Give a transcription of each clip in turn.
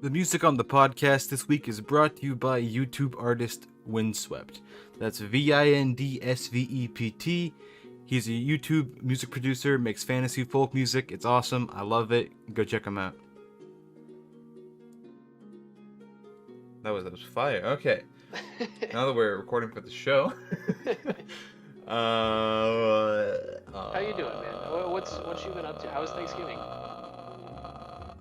The music on the podcast this week is brought to you by YouTube artist Vindsvept. That's Vindsvept. He's a YouTube music producer, makes fantasy folk music. It's awesome. I love it. Go check him out. That was fire. Okay. Now that we're recording for the show. How you doing, man? What's you been up to? How was Thanksgiving?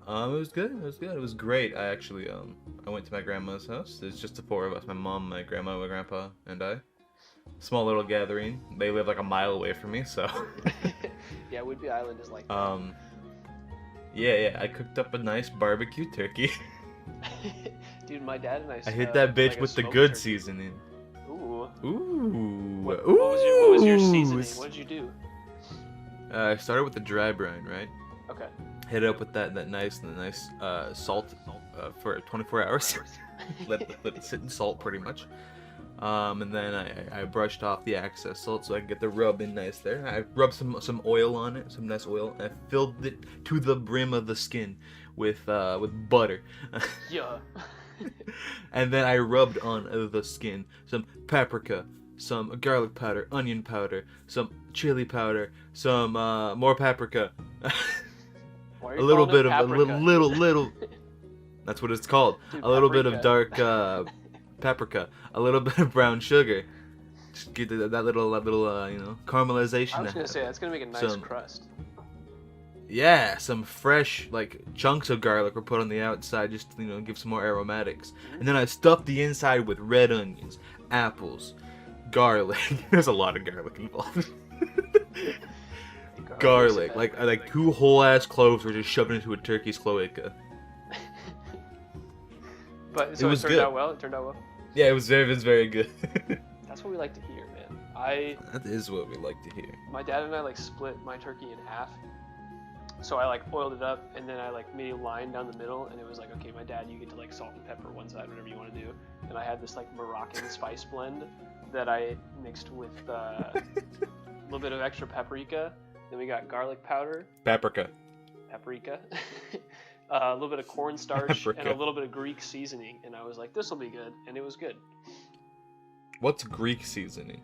It was good. It was good. It was great. I actually I went to my grandma's house. There's just the four of us: my mom, my grandma, my grandpa, and I. Small little gathering. They live like a mile away from me, so. Yeah, Whidbey Island is like that. Yeah. I cooked up a nice barbecue turkey. Dude, my dad and I. I hit that bitch with the good seasoning. Ooh. What was your seasoning? What did you do? I started with the dry brine, right? Okay. Hit it up with that nice salt for 24 hours. let it sit in salt pretty much. And then I brushed off the excess salt so I can get the rub in nice there. I rubbed some oil on it, some nice oil, and I filled it to the brim of the skin with butter. Yeah. And then I rubbed on the skin some paprika, some garlic powder, onion powder, some chili powder, some more paprika. Why are A you little calling bit it of paprika? a little. That's what it's called. Dude, a little bit paprika. of dark paprika, a little bit of brown sugar. Just get that little caramelization. I was gonna say that's gonna make a nice crust. Yeah, some fresh chunks of garlic were put on the outside just to give some more aromatics. Mm-hmm. And then I stuffed the inside with red onions, apples, garlic. There's a lot of garlic involved. Garlic, like two whole ass cloves were just shoved into a turkey's cloaca. But so it was turned good. out well. It turned out well. Yeah, it was very good. That's what we like to hear, man. That is what we like to hear. My dad and I split my turkey in half. So I oiled it up, and then I made a line down the middle, and it was okay, my dad, you get to salt and pepper one side, whatever you want to do. And I had this Moroccan spice blend that I mixed with a little bit of extra paprika. Then we got garlic powder. Paprika. A little bit of cornstarch Paprika. and a little bit of Greek seasoning, and I was like, this will be good, and it was good. What's Greek seasoning?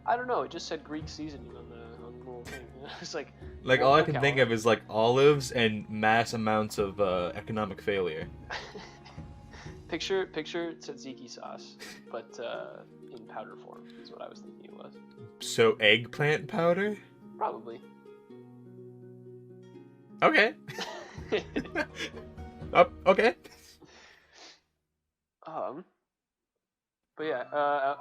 I don't know, it just said Greek seasoning on the little thing. It's all well, I can think of is olives and mass amounts of economic failure. Picture tzatziki sauce, but in powder form is what I was thinking it was. So eggplant powder? Probably. Okay. Okay. But yeah,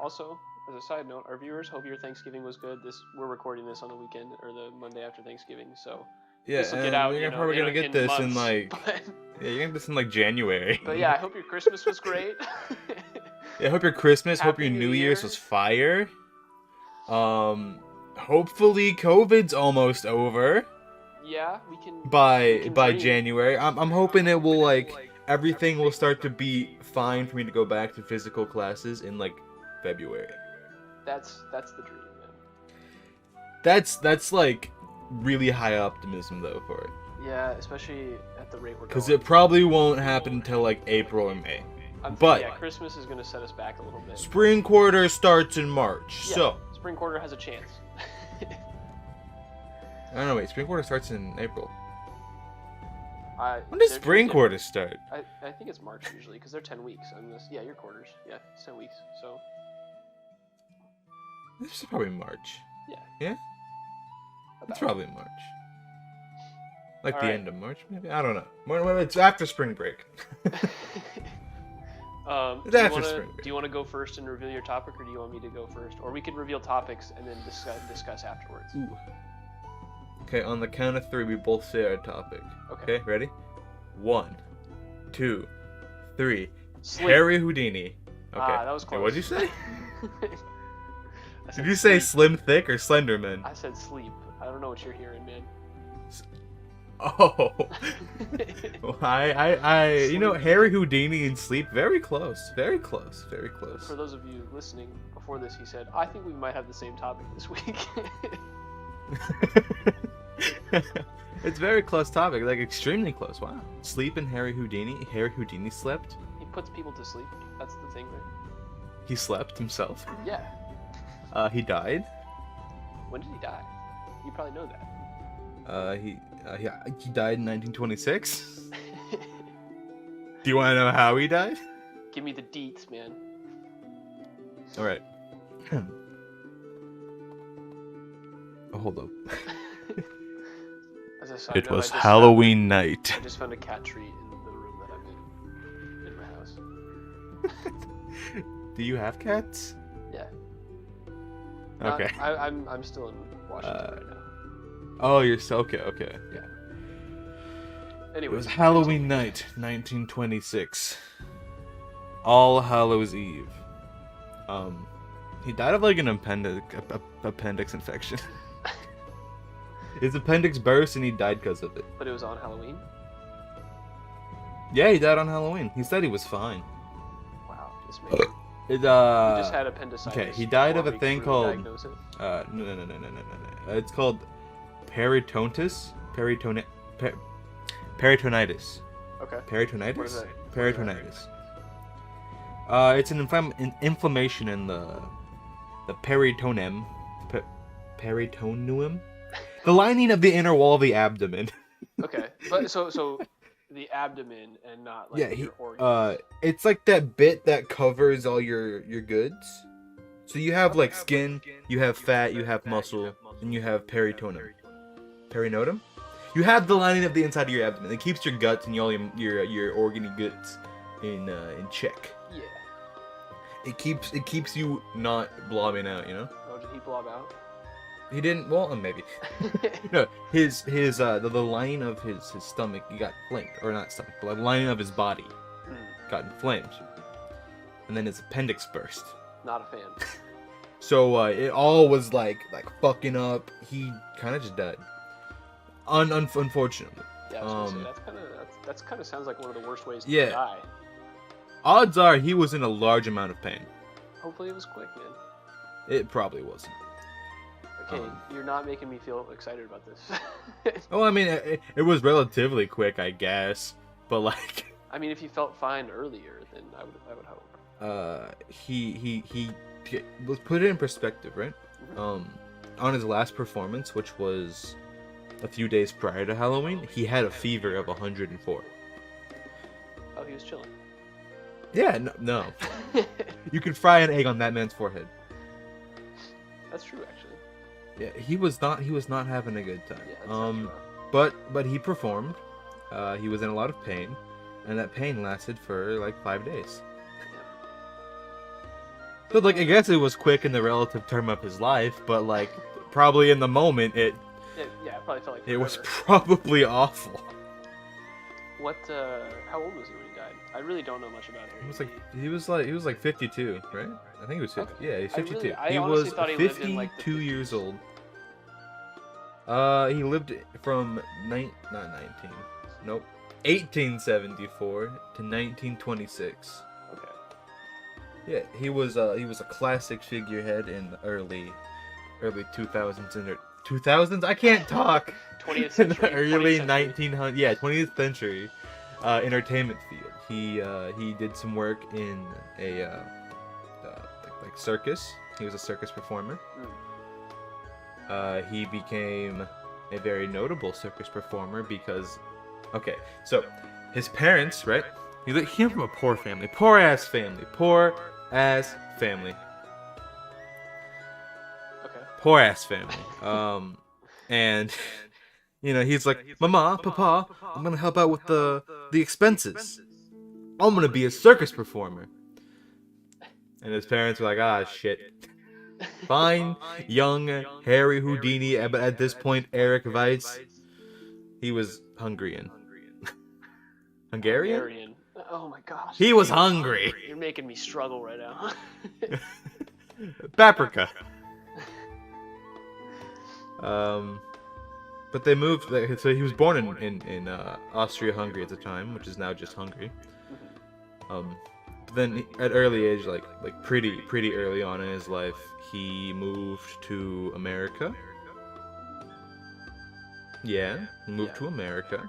also, as a side note, our viewers, hope your Thanksgiving was good. We're recording this on the weekend, or the Monday after Thanksgiving, so Yeah, this will get out, you're probably gonna get this months, in yeah, you're gonna get this in January. But yeah, I hope your Christmas was great. Yeah, I hope your Christmas, hope Happy your New New Year's Year. was fire. Hopefully COVID's almost over Yeah, we can by dream. January. I'm hoping it will everything will start to be fine for me to go back to physical classes in February. That's the dream, man. That's really high optimism though for it. Yeah, especially at the rate we're going. Because it probably won't happen until April or May. But yeah, Christmas is gonna set us back a little bit. Spring quarter starts in March, Yeah, so spring quarter has a chance. I don't know. Wait, spring quarter starts in April. When They're does spring doing- quarter start? I think it's March usually, because they're 10 weeks. Yeah, your quarters. Yeah, it's 10 weeks. So This is probably March. yeah. Yeah, it's About. probably March. The Alright. end of March, maybe. I don't know. Well, it's after spring break. Do after spring break. you want to go first and reveal your topic, or do you want me to go first? Or we could reveal topics and then discuss afterwards. Ooh. Okay, on the count of 3, we both say our topic. Okay. Okay, ready? 1, 2, 3. Sleep. Harry Houdini. Okay. That was Wait, close. what'd you say? I said Did you say sleep. Slim Thick or Slenderman? I said sleep. I don't know what you're hearing, man. Oh, Harry Houdini and Sleep, very close. For those of you listening, before this, he said, I think we might have the same topic this week. It's very close topic, like extremely close. Wow. Sleep and Harry Houdini. Harry Houdini slept. He puts people to sleep. That's the thing there. He slept himself. Yeah. He died. When did he die? You probably know that. He died in 1926. Do you want to know how he died? Give me the deets, man. All right. Oh, hold up. As a side It note, was I just Halloween night. I just found a cat treat in the room that I'm in my house. Do you have cats? Yeah. Okay. I'm still in Washington right now. Oh, you're so okay. Yeah. It Anyway. was Halloween night, 1926. All Hallows Eve. He died of like an appendix infection. His appendix burst and he died because of it. But it was on Halloween? Yeah, he died on Halloween. He said he was fine. Wow. This man. It, He just had appendicitis. Okay, he died of a before we thing could called diagnose it? no. It's called peritonitis. Peritonitis. Okay. Peritonitis. What is that? Peritonitis. It's an inflammation in the peritoneum. Peritoneum. The lining of the inner wall of the abdomen. Okay, but so the abdomen and not like Yeah, your organs. it's like that bit that covers all your goods. So you have like skin, you have fat, you have muscle, and you have peritoneum. Perinotum? You have the lining of the inside of your abdomen. It keeps your guts and all your organy goods in check. Yeah. It keeps you not blobbing out, you know? Oh, did he blob out? He didn't. Well, maybe. No, the lining of his stomach got inflamed, or not stomach, but the lining of his body got inflamed, and then his appendix burst. Not a fan. So it all was like fucking up. He kind of just died. Unfortunately. Yeah, I was gonna say, that's kind of sounds like one of the worst ways to Yeah. die. Odds are he was in a large amount of pain. Hopefully it was quick, man. It probably wasn't. Okay, you're not making me feel excited about this. Oh, I mean, it was relatively quick, I guess, but like. I mean, if you felt fine earlier, then I would hope. Let's put it in perspective, right? On his last performance, which was a few days prior to Halloween, he had a fever of 104. Oh, he was chilling. Yeah, no. You could fry an egg on that man's forehead. That's true, actually. Yeah, he was not having a good time. Yeah, that sounds rough. But he performed. He was in a lot of pain, and that pain lasted for like 5 days. So like, I guess it was quick in the relative term of his life, but like probably in the moment it probably felt like it was forever. probably awful. What? How old was he when he died? I really don't know much about him. He was like 52, right? I think he was 50. Okay. Yeah, he's 52. I He honestly was thought he lived in, like, the 52 years 50s. old. He lived from 1874 to 1926. Okay. Yeah, he was a classic figurehead in the early 2000s and 2000s. I can't talk. 20th In the century. early 20th century. 1900s, yeah, 20th century entertainment field. He did some work in a like circus. He was a circus performer. He became a very notable circus performer because, okay, so his parents, right? He came from a poor family, poor ass family. Okay. Poor ass family. And he's like, Mama, Papa, I'm gonna help out with the expenses. I'm gonna be a circus performer. And his parents were like, ah, shit. Fine, young Harry Houdini, but at this point, Eric Weiss, he was Hungarian. Hungarian? Hungarian. Oh my gosh. He was hungry. You're making me struggle right now. Paprika. But they moved. So he was born in Austria-Hungary at the time, which is now just Hungary. But then at early age, like pretty early on in his life, he moved to America. Yeah, he moved Yeah. to America,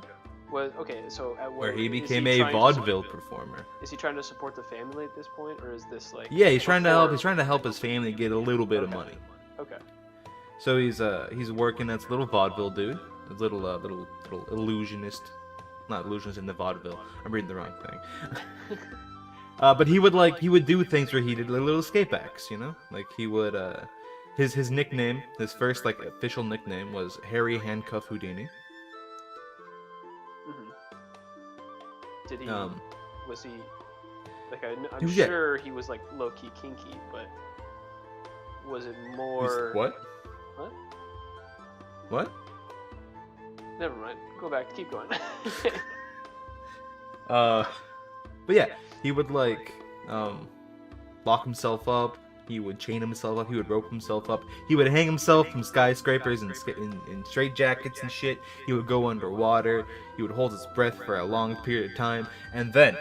Okay, so at where what he is became a trying to vaudeville performer. is he trying to support the family at this point, or is this like Yeah, he's trying to help. before? He's trying to help his family get a little bit of Okay. money. Okay. So he's working as a little vaudeville dude, a little illusionist, not illusionist in the vaudeville. I'm reading the wrong thing. But he would do things where he did little escape acts, you know, like he would his nickname, his first like official nickname was Harry Handcuff Houdini. hmm Did he? Um, Was he? Like I'm yeah. sure he was like low key kinky, but was it he's- more? what? What? What? Never mind. Go back. Keep going. But yeah, he would like lock himself up. He would chain himself up. He would rope himself up. He would hang himself from skyscrapers in straight jackets and shit. He would go underwater. He would hold his breath for a long period of time, and then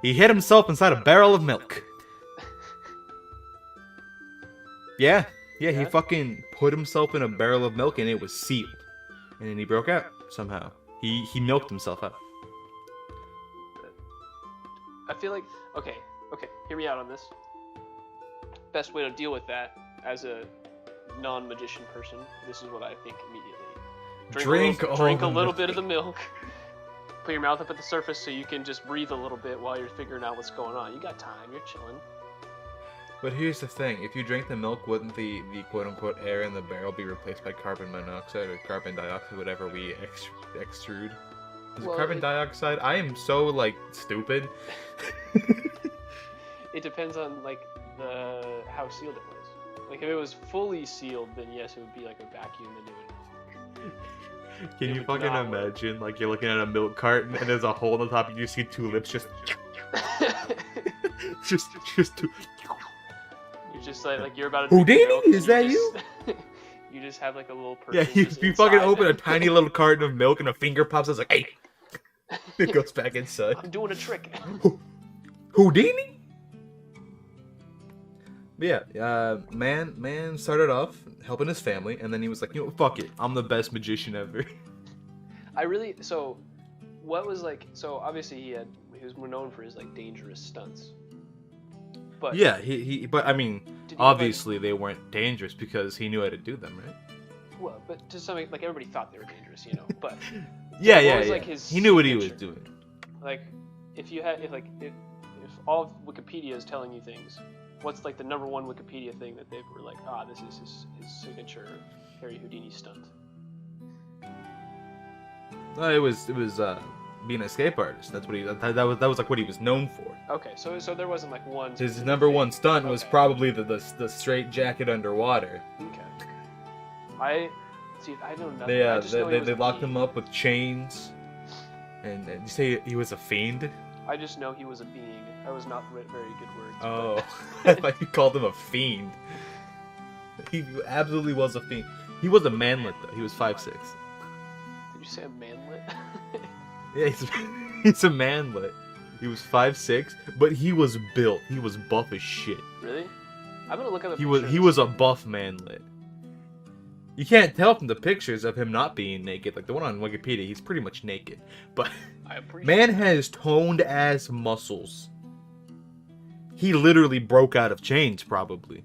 he hid himself inside a barrel of milk. Yeah, he Yeah? fucking put himself in a barrel of milk, and it was sealed. And then he broke out somehow. He milked himself out. I feel like okay. Hear me out on this. Best way to deal with that as a non-magician person. This is what I think immediately. Drink a little bit of the milk. Put your mouth up at the surface so you can just breathe a little bit while you're figuring out what's going on. You got time. You're chilling. But here's the thing: if you drink the milk, wouldn't the quote-unquote air in the barrel be replaced by carbon monoxide or carbon dioxide, whatever we extrude? Is it carbon dioxide? I am so like stupid. It depends on like how sealed it was. Like if it was fully sealed, then yes, it would be like a vacuum and it would. Can It you would fucking not work. imagine? Like you're looking at a milk carton and there's a hole in the top, and you see two lips just two. You're just like you're about to. Houdini? drink milk, and Is that just- you just have like a little person. Yeah, you just fucking inside. open a tiny little carton of milk and a finger pops. It's like, hey, it goes back inside. I'm doing a trick. Houdini? But yeah, man started off helping his family, and then he was like, you know, fuck it, I'm the best magician ever. What was like? So obviously he was known for his like dangerous stunts. But Yeah, but I mean, did he have, obviously they weren't dangerous because he knew how to do them, right? well, but to some like everybody thought they were dangerous, you know. But Yeah, was, yeah. like, his He knew what he was signature? doing. like if all of Wikipedia is telling you things, what's like the number one Wikipedia thing that they were like, this is his signature Harry Houdini stunt. It was being an escape artist. That's what that was like what he was known for. Okay, so there wasn't like one. His specific number thing. one stunt was Okay. probably the straight jacket underwater. Okay. I know nothing. They I just know he was they a locked being. him up with chains. And you say he was a fiend? I just know he was a being. That was not very good words. Oh, I thought you called him a fiend. He absolutely was a fiend. He was a manlet though. He was 5'6". Did you say a manlet? Yeah, he's a manlet. He was 5'6", but he was built. He was buff as shit. Really? I'm gonna look at the. He was a buff manlet. You can't tell from the pictures of him not being naked. Like the one on Wikipedia, he's pretty much naked. But I appreciate. man has toned ass muscles. He literally broke out of chains, probably.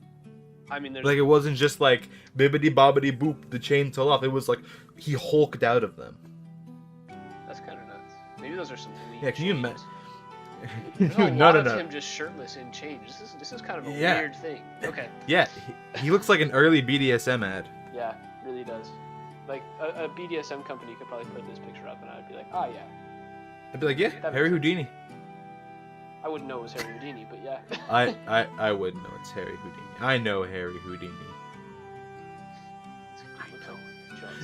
I mean, there's. Like it wasn't just like bibbity bobbity boop, the chain fell off. It was like he hulked out of them. That's kind of nuts. Maybe those are some. Elite Yeah, can you chains. imagine? There's a No, lot no, of no. him just shirtless in chains. This is kind of a Yeah. weird thing. Okay. Yeah, he looks like an early BDSM ad. Yeah, really does. Like a BDSM company could probably put this picture up, and I'd be like, oh yeah. I'd be like, yeah, That Harry makes Houdini. I wouldn't know it was Harry Houdini, but yeah. I would know it's Harry Houdini. I know Harry Houdini.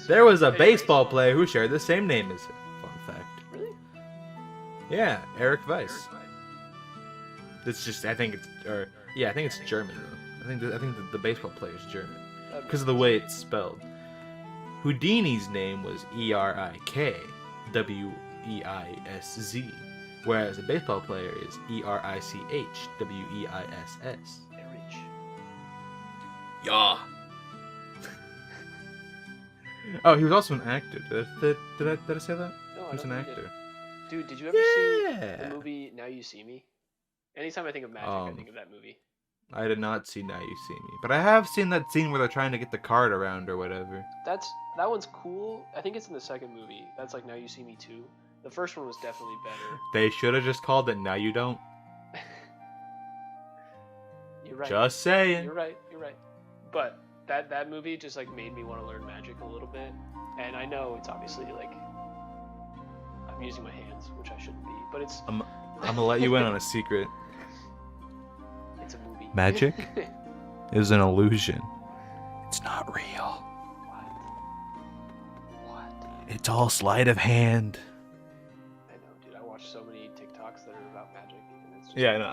There was a baseball player who shared the same name as him. Fun fact. Really? Yeah, Eric Weiss. It's just I think it's German though. I think the baseball player is German because of the way it's spelled. Houdini's name was Erik Weisz, whereas the baseball player is Erichwiess. Erich. Yeah. Oh, he was also an actor. Did I say that? No, He I was don't an think you did. actor. Dude, did you ever see the Yeah. movie Now You See Me? Anytime I think of magic, I think of that movie. I did not see Now You See Me, but I have seen that scene where they're trying to get the card around or whatever. That one's cool. I think it's in the second movie. That's like Now You See Me 2. The first one was definitely better. They should have just called it Now You Don't. You're right. Just saying. You're right. You're right. But that movie just like made me want to learn magic a little bit. And I know it's obviously like I'm using my hands, which I shouldn't be, but it's I'm gonna let you in on a secret. it's a movie. Magic is an illusion. It's not real. What? It's all sleight of hand. I know, dude. I watch so many TikToks that are about magic, and it's just Yeah, no,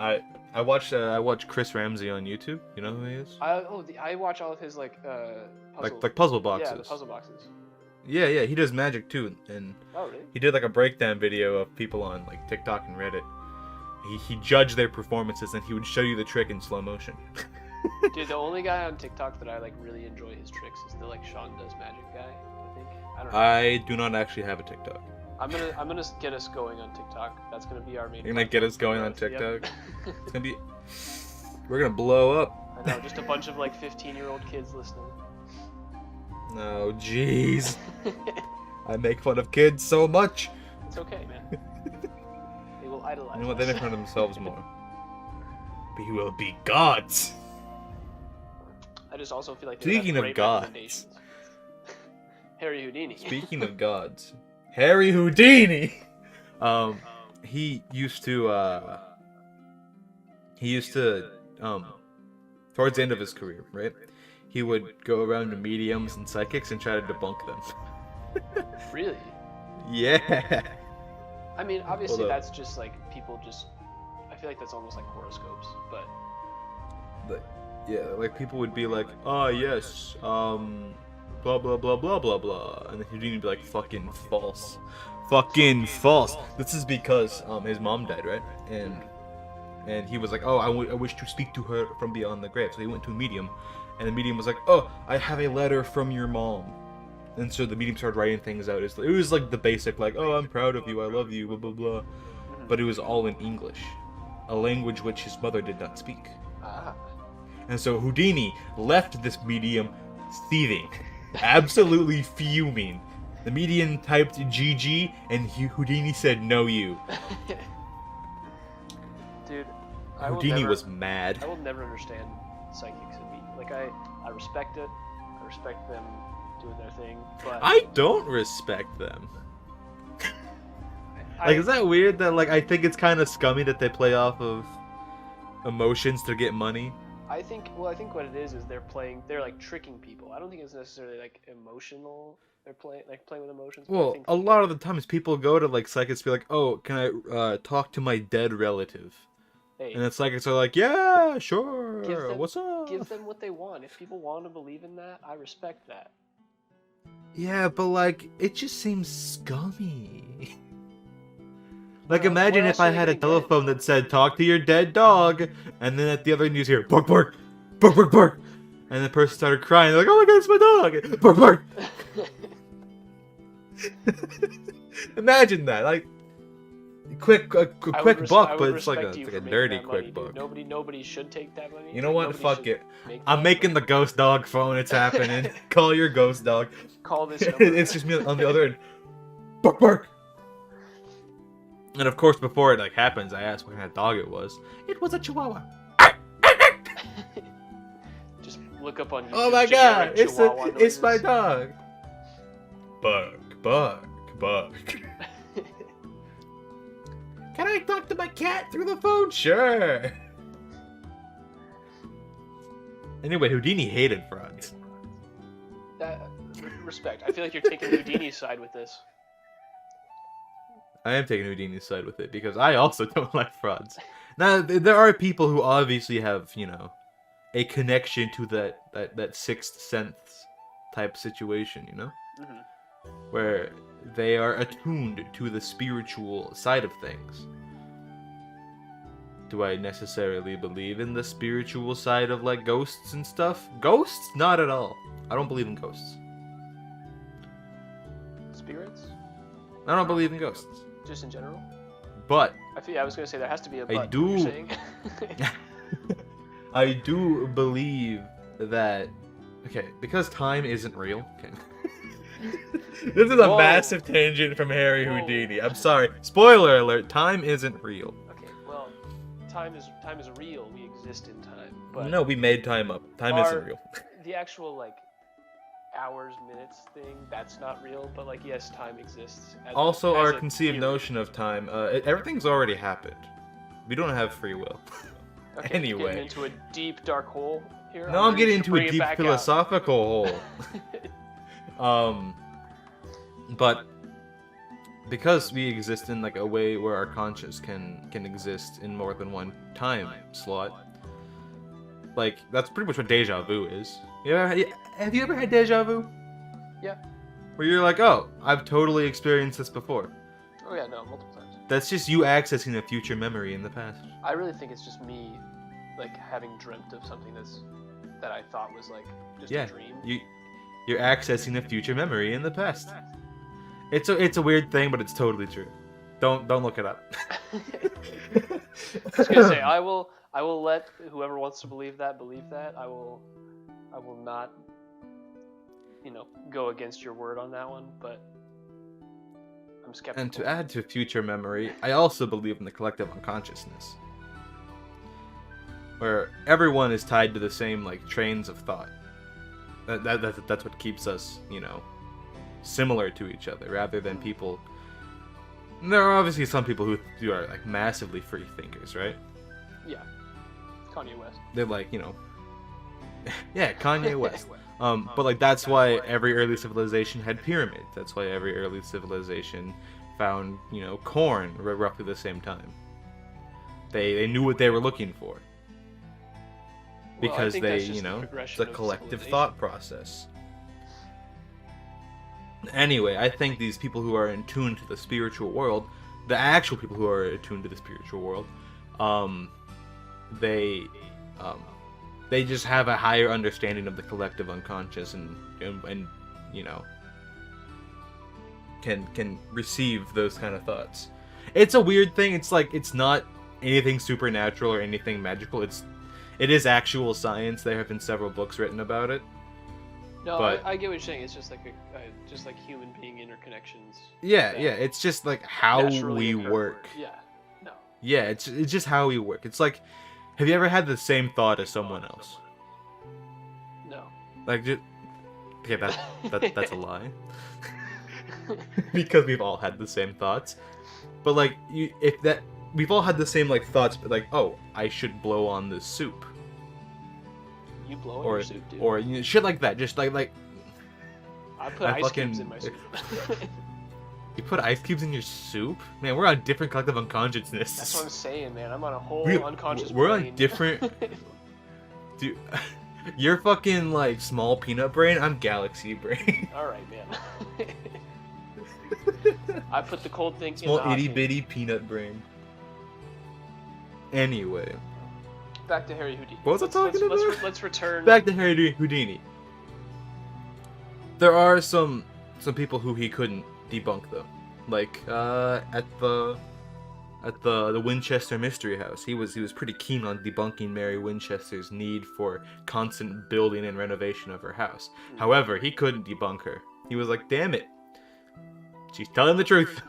I watch Chris Ramsey on YouTube. You know who he is? I watch all of his like puzzle. Like puzzle boxes. Yeah, the puzzle boxes. Yeah, he does magic too, and Oh, really? he did like a breakdown video of people on like TikTok and Reddit. He judged their performances, and he would show you the trick in slow motion. Dude, the only guy on TikTok that I like really enjoy his tricks is the like Sean Does Magic guy. I think. I don't know. I do not actually have a TikTok. I'm gonna get us going on TikTok. That's gonna be our main. You're gonna get us going on growth. Yep. TikTok. It's gonna be. We're gonna blow up. I know, just a bunch of like 15-year-old kids listening. No, jeez. I make fun of kids so much. It's okay, man. They will idolize. You know what? us. They make fun of themselves more. We will be gods. I just also feel like they would Speaking have of great gods. recommendations. Harry Houdini. Speaking of gods, Harry Houdini. He used to towards the end of his career, right? He would go around to mediums and psychics and try to debunk them. Really? Yeah. I mean, obviously Hold up. that's just like people just. I feel like that's almost like horoscopes, but Yeah, like people would be like, "Oh yes, blah blah blah blah blah blah," and then Houdini would be like, "Fucking false, fucking false." This is because his mom died, right? And he was like, "Oh, I wish to speak to her from beyond the grave." So he went to a medium, and the medium was like, "Oh, I have a letter from your mom." And so the medium started writing things out. It was like the basic, like, "Oh, I'm proud of you, I love you, blah blah blah," but it was all in English, a language which his mother did not speak. ah, And so Houdini left this medium seething, absolutely fuming. The medium typed GG, and Houdini said, "No, you." dude, Houdini was mad. I will never understand psychics and me. Like I respect it. I respect them doing their thing, but I don't respect them. Like, is that weird that, like, I think it's kind of scummy that they play off of emotions to get money? I think what it is they're like tricking people. I don't think it's necessarily like emotional. They're playing with emotions. But I Well, think a lot of the times people go to, like, psychics to be like, "Oh, can I talk to my dead relative?" hey, And the psychics are like, "Yeah, sure, Give them- what's up?" give them what they want. If people want to believe in that, I respect that. Yeah, but, like, it just seems scummy. Like, Well, imagine what if else I are they had a gonna get? telephone that said, "Talk to your dead dog," and then at the other end you hear, "Bark, bark, bark, bark, bark," and the person started crying. They're like, "Oh my god, it's my dog!" Bark, bark. Imagine that, like, quick I buck, would but it's like respect you a for making dirty that money, quick dude. buck. Nobody should take that money. You know what? Nobody Fuck should it. make I'm that making the money. ghost dog phone. It's happening. Call your ghost dog. Call this number. It's just me on the other end. Bark, bark. And of course, before it like happens, I asked what kind of dog it was. It was a Chihuahua. Just look up on YouTube. Oh my generic god! It's Chihuahua it's my noises. dog. Bark, bark, bark. Can I talk to my cat through the phone? Sure. Anyway, Houdini hated frauds. Respect. I feel like you're taking Houdini's side with this. I am taking Houdini's side with it because I also don't like frauds. Now, there are people who obviously have, you know, a connection to that sixth sense type situation, you know? Mhm. Where they are attuned to the spiritual side of things. Do I necessarily believe in the spiritual side of, like, ghosts and stuff? Ghosts? Not at all. I don't believe in ghosts. Spirits? I don't believe in ghosts. Just in general? But I was gonna say there has to be a I but. do- You're saying? I do believe that... Okay, because time isn't real. Okay. This is a Whoa. massive tangent from Harry Whoa. Houdini. I'm sorry. Spoiler alert, time isn't real. Okay, well, time is real. We exist in time. But No, we made time up. Time isn't real. the actual like hours, minutes thing, that's not real. But like, yes, time exists. Also, as our a conceived theory. notion of time, everything's already happened. We don't have free will. Okay, Anyway. getting into a deep dark hole here. Now I'm ready getting to into bring a it deep back out. philosophical hole. But because we exist in like a way where our conscious can exist in more than one time slot, like that's pretty much what deja vu is. Have you ever had deja vu? Yeah. Where you're like, oh, I've totally experienced this before. Oh yeah, no, multiple times. That's just you accessing a future memory in the past. I really think it's just me, like having dreamt of something that I thought was like just Yeah, a dream. you're accessing a future memory in the past. It's a weird thing, but it's totally true. Don't look it up. I was gonna say I will let whoever wants to believe that. I will not, go against your word on that one, but I'm skeptical. And to add to future memory, I also believe in the collective unconsciousness, where everyone is tied to the same like trains of thought. That's what keeps us, similar to each other, rather than people. There are obviously some people who are like massively free thinkers, right? Yeah, Kanye West. They're like, yeah, Kanye West. But like that's why every early civilization had pyramids. That's why every early civilization found, corn roughly the same time. They knew what they were looking for. Because they, it's a collective thought process. Anyway, I think these people who are in tune to the spiritual world, the actual people who are attuned to the spiritual world, they just have a higher understanding of the collective unconscious and can receive those kind of thoughts. It's a weird thing. It's like it's not anything supernatural or anything magical. It is actual science. There have been several books written about it. No, but I get what you're saying. It's just like human being interconnections. Yeah. It's just like how we work. Yeah. No. Yeah, it's just how we work. It's like, have you ever had the same thought as someone else? No. Like, okay, that's a lie. Because we've all had the same thoughts. But like, we've all had the same like thoughts, but like, oh, I should blow on this soup. You blow on your soup, dude. Or shit like that. Just like I put ice cubes in my soup. You put ice cubes in your soup? Man, we're on different collective unconsciousness. That's what I'm saying, man. I'm on a whole unconscious We're plane. on different... Dude, you're fucking, like, small peanut brain. I'm galaxy brain. Alright, man. I put the cold thing small in the itty-bitty peanut brain. Anyway. Back to Harry Houdini. What was I talking about? Let's return... Back to Harry Houdini. There are some people who he couldn't debunk though, like at the Winchester Mystery House, he was pretty keen on debunking Mary Winchester's need for constant building and renovation of her house. However, he couldn't debunk her. He was like, "Damn it, she's telling the truth."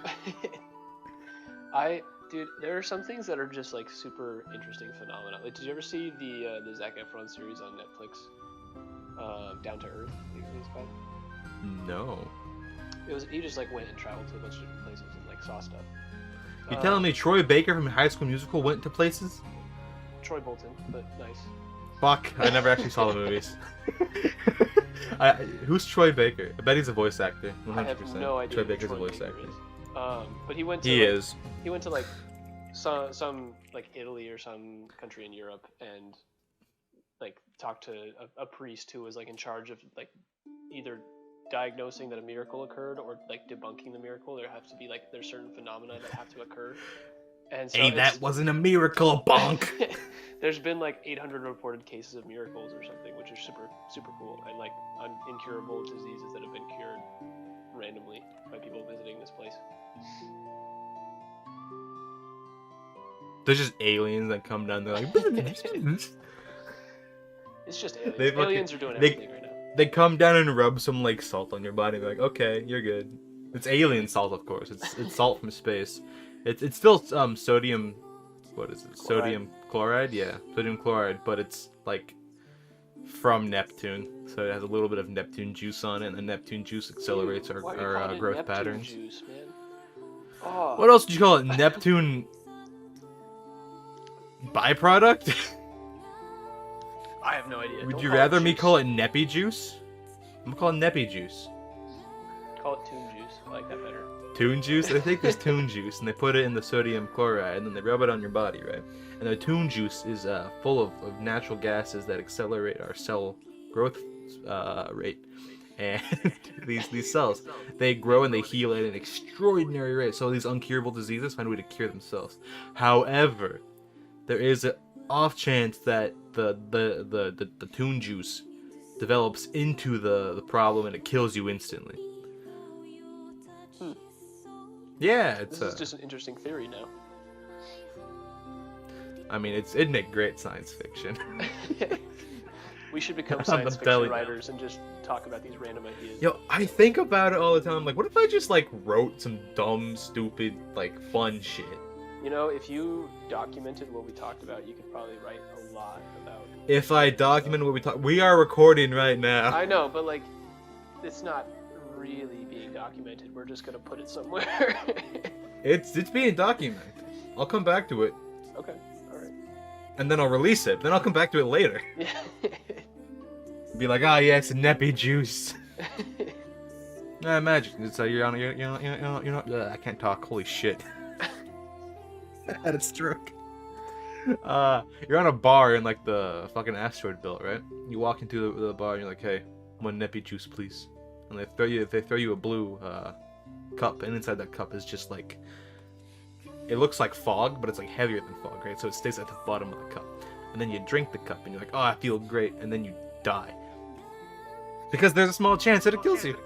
Dude, there are some things that are just like super interesting phenomena. Like, did you ever see the Zac Efron series on Netflix, Down to Earth? I think it was called. No. He just like went and traveled to a bunch of different places and like saw stuff. You telling me Troy Baker from High School Musical went to places? Troy Bolton, but nice. Fuck, I never actually saw the movies. Who's Troy Baker? I bet he's a voice actor. 100%. I have no idea. Troy Baker's a voice actor. But he went to. He went to like some like Italy or some country in Europe and like talked to a priest who was like in charge of like either diagnosing that a miracle occurred or like debunking the miracle. There's certain phenomena that have to occur. And so that wasn't a miracle, bonk. There's been like 800 reported cases of miracles or something, which is super super cool, and like incurable diseases that have been cured. randomly by people visiting this place. There's just aliens that come down. They're like, It's just aliens. They fucking- Aliens are doing they- everything right now. they come down and rub some like salt on your body. They're like, okay, you're good. It's alien salt, of course. It's salt from space. It's still sodium. What is it? Chloride. Sodium chloride. Yeah, sodium chloride, but it's like from Neptune, so it has a little bit of Neptune juice on it, and the Neptune juice accelerates Why are you our calling it growth Neptune patterns. Juice, man? Oh. What else did you call it? Neptune byproduct? I have no idea. Would Don't you call rather it me juice. call it Neppy juice? I'm gonna call it Neppy juice. Call it Toon Juice. I like that better. Tune juice? I think there's tune juice, and they put it in the sodium chloride, and then they rub it on your body, right? And the tune juice is full of natural gases that accelerate our cell growth rate. And these cells, they grow and they heal at an extraordinary rate. So these uncurable diseases find a way to cure themselves. However, there is an off chance that the tune juice develops into the problem and it kills you instantly. Yeah, it's This is just an interesting theory now. I mean, it'd make great science fiction. We should become I'm science telling fiction you. writers and just talk about these random ideas. Yo, I think about it all the time. Like, what if I just like wrote some dumb, stupid, like fun shit? You know, if you documented what we talked about, you could probably write a lot about. If I document what we are recording right now. I know, but like, it's not really being documented. We're just gonna put it somewhere. It's being documented. I'll come back to it, Okay, all right. and then I'll release it. Then I'll come back to it later. Yeah. Be like, ah, yeah, it's Neppy juice. Nah, magic. It's you're not. I can't talk. Holy shit. I had a stroke. You're on a bar in like the fucking asteroid belt, right? You walk into the bar and you're like, hey, one Neppy juice, please. And they throw you a blue cup, and inside that cup is just like, it looks like fog, but it's like heavier than fog, right? So it stays at the bottom of the cup. And then you drink the cup and you're like, oh, I feel great, and then you die. Because there's a small chance that it kills you.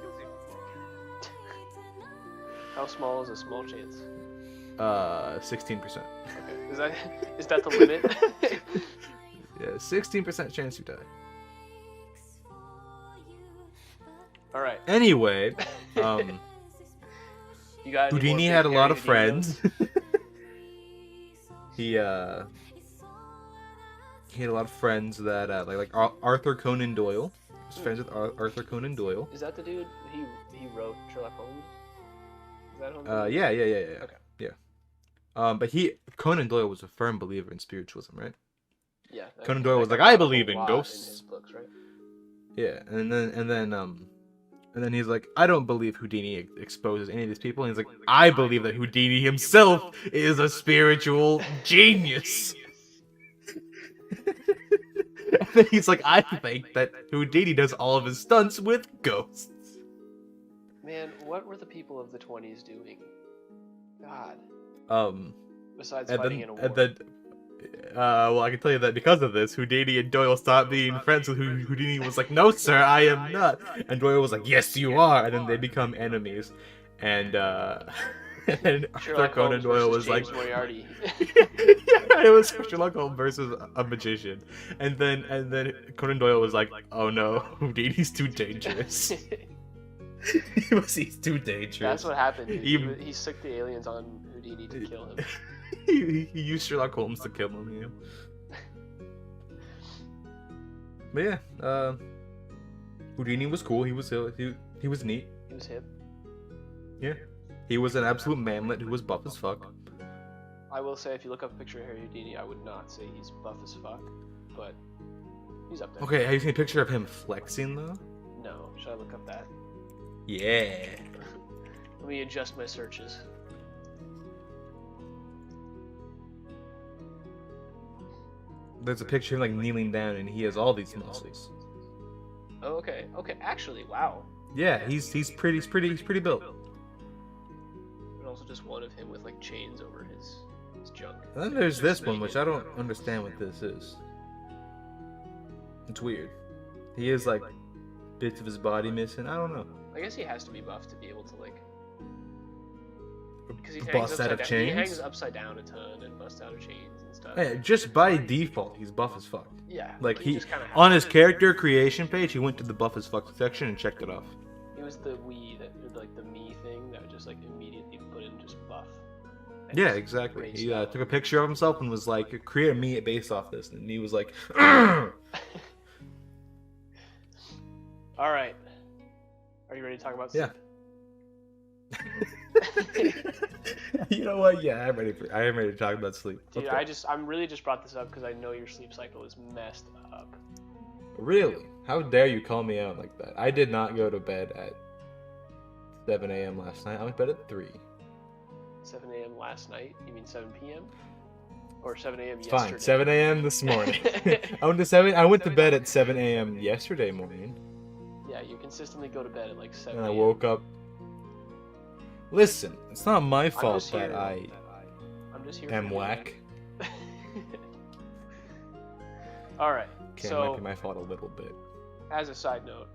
How small is a small chance? 16%. Okay. Is that the limit? Yeah, 16% chance you die. All right. Anyway, You got any more Houdini big had a lot hairy of friends. He had a lot of friends that like Arthur Conan Doyle. He was friends with Arthur Conan Doyle. Is that the dude? He wrote Sherlock Holmes. Is that Holmes? Yeah. Okay. But Conan Doyle was a firm believer in spiritualism, right? Yeah. Conan Doyle was that like, I got a believe whole in lot ghosts. In his books, right? Yeah, and then he's like, I don't believe Houdini exposes any of these people. And he's like, I believe that Houdini himself is a spiritual genius. And then he's like, I think that Houdini does all of his stunts with ghosts. Man, what were the people of the 20s doing? God. Besides And fighting then, in a war. and then, well, I can tell you that because of this, Houdini and Doyle stopped being friends with Houdini was like, no, sir, I am not. And Doyle was like, yes, you are. And then they become enemies. And, and Arthur Sherlock Conan Holmes Doyle versus was like, James Moriarty. yeah, it was Sherlock Holmes versus a magician. And then Conan Doyle was like, oh no, Houdini's too dangerous. He's too dangerous. That's what happened. He sicked the aliens on Houdini to kill him. he used Sherlock Holmes to kill him, yeah. But yeah, Houdini was cool. He was neat. He was hip. Yeah, he was an absolute manlet who was buff as fuck. I will say, if you look up a picture of Harry Houdini, I would not say he's buff as fuck, but he's up there. Okay, have you seen a picture of him flexing though? No, should I look up that? Yeah. Let me adjust my searches. There's a picture of him like kneeling down, and he has all these muscles. Oh, okay. Okay, actually, wow. Yeah, he's pretty built. But also just one of him with like chains over his junk. And then there's this one, which I don't understand what this is. It's weird. He is like bits of his body missing. I don't know. I guess he has to be buffed to be able to like. Because he Bust out of He hangs chains. upside down a ton and busts out of chains and stuff. Hey, just by default, he's buff as fuck. Yeah. Like he just kind of on his character creation page, he went to the buff as fuck section and checked it off. It was the like the me thing that would just like immediately put in just buff. Yeah, exactly. He took a picture of himself and was like, create a me based off this. And he was like, All right. Are you ready to talk about sleep? Yeah. You know what? Yeah, I am ready to talk about sleep. Dude, I'm really just brought this up because I know your sleep cycle is messed up. Really? How dare you call me out like that? I did not go to bed at 7 a.m. last night. I went to bed at 3. 7 a.m. last night? You mean 7 p.m.? Or 7 a.m. yesterday? Fine, 7 a.m. this morning. I went to bed at 7 a.m. yesterday morning. Yeah, you consistently go to bed at like 7 And I a.m. woke up. Listen, it's not my fault that I'm just here am whack. All right. Okay, it so, might be my fault a little bit. as a side note,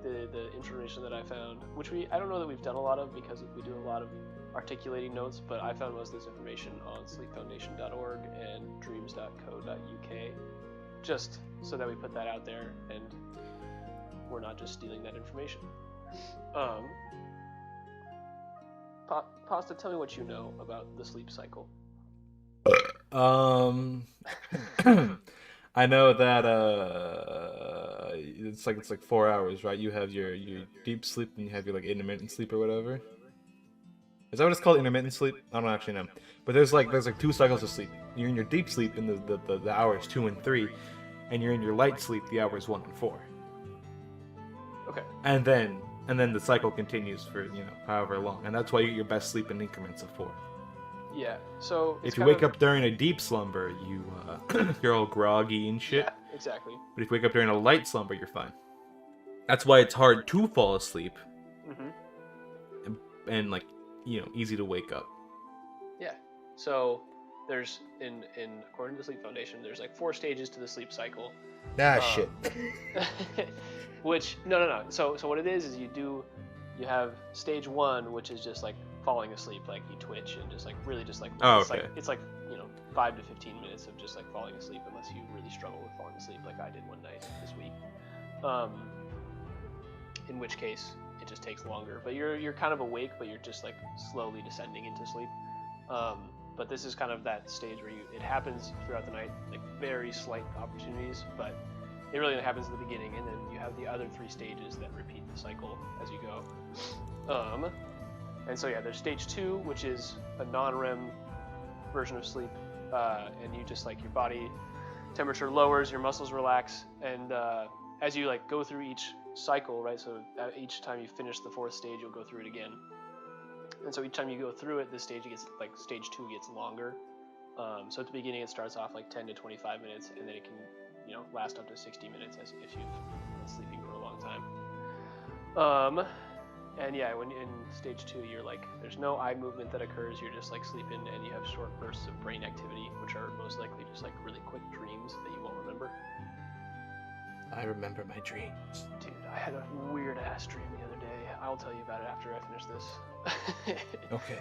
the information that I found, which I don't know that we've done a lot of because we do a lot of articulating notes, but I found most of this information on sleepfoundation.org and dreams.co.uk, just so that we put that out there and we're not just stealing that information. Pasta, tell me what you know about the sleep cycle. I know that it's like 4 hours, right? You have your deep sleep and you have your like intermittent sleep or whatever. Is that what it's called, intermittent sleep? I don't actually know. But there's like 2 cycles of sleep. You're in your deep sleep in the hours 2 and 3, and you're in your light sleep the hours 1 and 4. Okay. And then the cycle continues for however long, and that's why you get your best sleep in increments of 4. Yeah. So if you wake up during a deep slumber, you're all groggy and shit. Yeah, exactly. But if you wake up during a light slumber, you're fine. That's why it's hard to fall asleep. Mm-hmm. And like easy to wake up. Yeah. So there's according to the Sleep Foundation, there's like 4 stages to the sleep cycle. Shit. Which no. So what it is you have stage 1, which is just like falling asleep, like you twitch and just like really just like it's like 5 to 15 minutes of just like falling asleep, unless you really struggle with falling asleep, like I did one night this week. In which case it just takes longer, but you're kind of awake, but you're just like slowly descending into sleep. But this is kind of that stage where it happens throughout the night, like very slight opportunities, but it really happens at the beginning, and then you have the other 3 stages that repeat the cycle as you go. And so yeah, there's stage 2, which is a non-REM version of sleep, and you just like your body temperature lowers, your muscles relax, and as you like go through each cycle, right? So each time you finish the 4th stage, you'll go through it again. And so each time you go through it, this stage gets like stage 2 gets longer. So at the beginning, it starts off like 10 to 25 minutes, and then it can last up to 60 minutes if you've been sleeping for a long time. And yeah, when in stage 2, you're like, there's no eye movement that occurs. You're just like sleeping, and you have short bursts of brain activity, which are most likely just like really quick dreams that you won't remember. I remember my dreams. Dude, I had a weird ass dream the other day. I'll tell you about it after I finish this. Okay.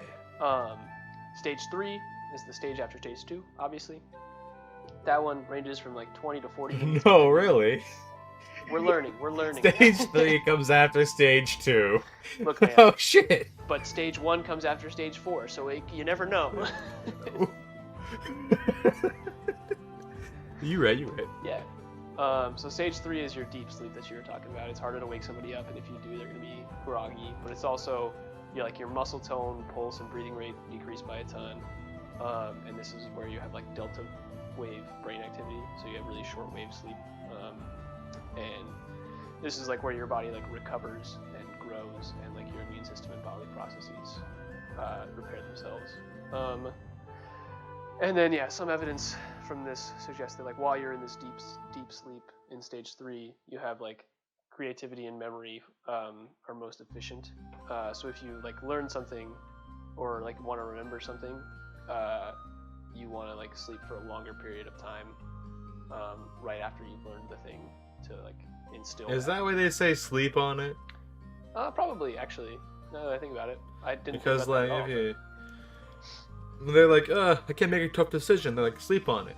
Stage 3 is the stage after stage 2, obviously. That one ranges from like 20 to 40 minutes. No, really? We're learning. Stage 3 comes after stage 2. Look, man. Oh, shit. But stage 1 comes after stage 4, so you never know. You're right. Yeah. So stage 3 is your deep sleep that you were talking about. It's harder to wake somebody up, and if you do, they're going to be groggy. But it's also your muscle tone, pulse, and breathing rate decrease by a ton. And this is where you have like delta wave brain activity, so you have really short wave sleep. And this is like where your body like recovers and grows, and like your immune system and bodily processes repair themselves. And then some evidence from this suggests that like while you're in this deep sleep in stage 3, you have like creativity and memory are most efficient. So if you like learn something or like want to remember something, you want to like sleep for a longer period of time right after you've learned the thing to like instill. Is that why they say sleep on it? Probably actually. Now that I think about it, I didn't. Because think about like that at all, if you, they're like, I can't make a tough decision. They're like, sleep on it.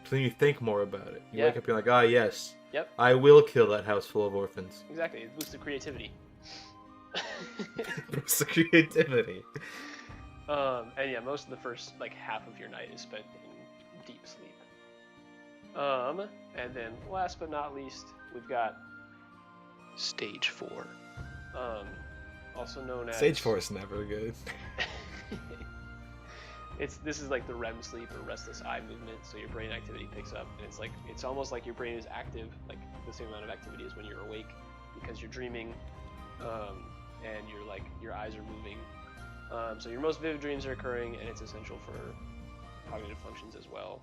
So then you think more about it. You Yeah. wake up, you're like, ah, yes. Yep. I will kill that house full of orphans. Exactly. It boosts the creativity. It's the creativity. And yeah, most of the first like half of your night is spent in deep sleep. And then last but not least, we've got stage 4. Also known as Stage 4 is never good. This is like the REM sleep or restless eye movement, so your brain activity picks up, and it's almost like your brain is active, like the same amount of activity as when you're awake, because you're dreaming, and your eyes are moving. So your most vivid dreams are occurring, and it's essential for cognitive functions as well.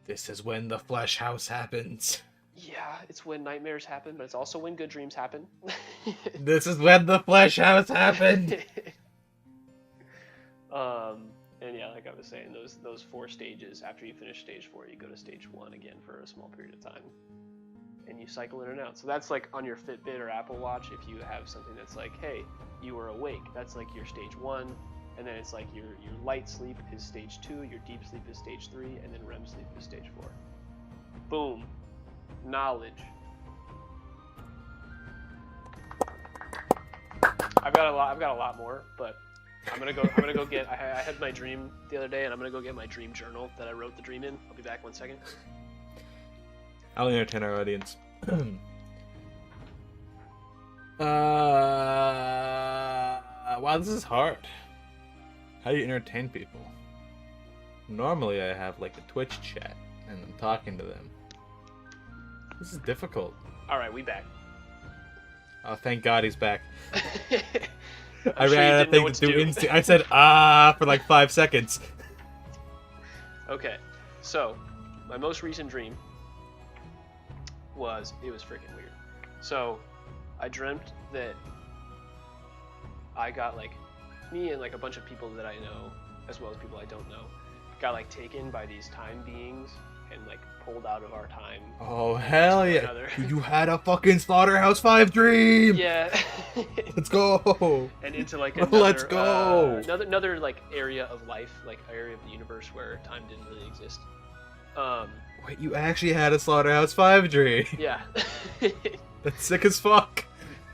This is when the flesh house happens. Yeah, it's when nightmares happen, but it's also when good dreams happen. This is when the flesh house happened. And yeah, like I was saying, those 4 stages, after you finish stage 4, you go to stage 1 again for a small period of time. And you cycle in and out. So that's like on your Fitbit or Apple Watch, if you have something that's like, hey, you were awake, that's like your stage 1. And then it's like your light sleep is stage 2, your deep sleep is stage 3, and then REM sleep is stage 4. Boom. Knowledge. I've got a lot more, but I'm gonna go get. I had my dream the other day, and I'm gonna go get my dream journal that I wrote the dream in. I'll be back 1 second. I'll entertain our audience. Wow, this is hard. How do you entertain people? Normally I have like a Twitch chat, and I'm talking to them. This is difficult. Alright, we back. Oh, thank God he's back. I ran out of things to do. Instinct. I said for like 5 seconds. Okay, so my most recent dream was freaking weird. So I dreamt that I got like me and like a bunch of people that I know, as well as people I don't know, got like taken by these time beings and like pulled out of our time. Oh hell yeah! You had a fucking Slaughterhouse 5 dream. Yeah. Let's go. And into like another, let's go. Another like area of life, like area of the universe where time didn't really exist. Wait, you actually had a Slaughterhouse 5 dream? Yeah. That's sick as fuck.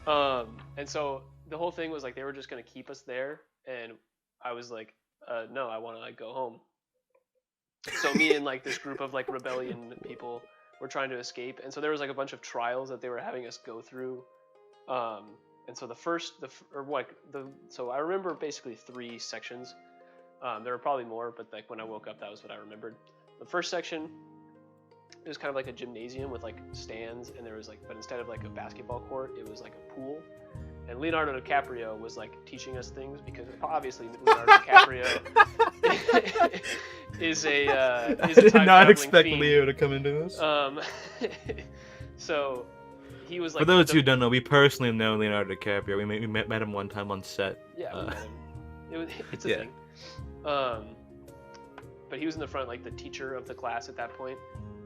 And so the whole thing was like they were just gonna keep us there, and I was like, no, I want to like go home. So me and like this group of like rebellion people were trying to escape, and so there was like a bunch of trials that they were having us go through. And so so I remember basically 3 sections. There were probably more, but like when I woke up, that was what I remembered. The first section, it was kind of like a gymnasium with like stands, and there was like, but instead of like a basketball court, it was like a pool. And Leonardo DiCaprio was like teaching us things, because obviously Leonardo DiCaprio is a I did not expect fiend. Leo to come into this. So he was like. For those who don't know, we personally know Leonardo DiCaprio. We met him one time on set. Yeah, we met him. It's a thing. But he was in the front, like the teacher of the class at that point.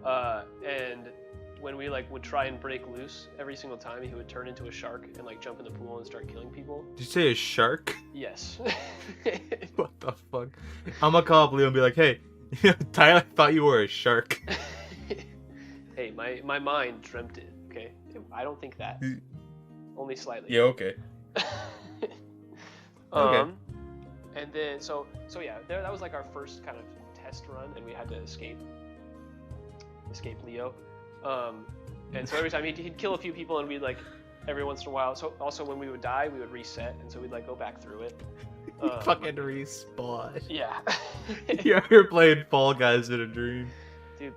And when we like would try and break loose, every single time he would turn into a shark and like jump in the pool and start killing people. Did you say a shark? Yes. What the fuck? I'm gonna call up Leo and be like, hey, Tyler thought you were a shark. Hey, my mind dreamt it, okay? I don't think that. Only slightly. Yeah, okay. Okay. And then, so yeah, that was like our first kind of test run, and we had to escape Leo. And so every time he'd kill a few people, and we'd like every once in a while. So also when we would die, we would reset, and so we'd like go back through it. Fucking respawn. Yeah. You're playing Fall Guys in a dream. Dude,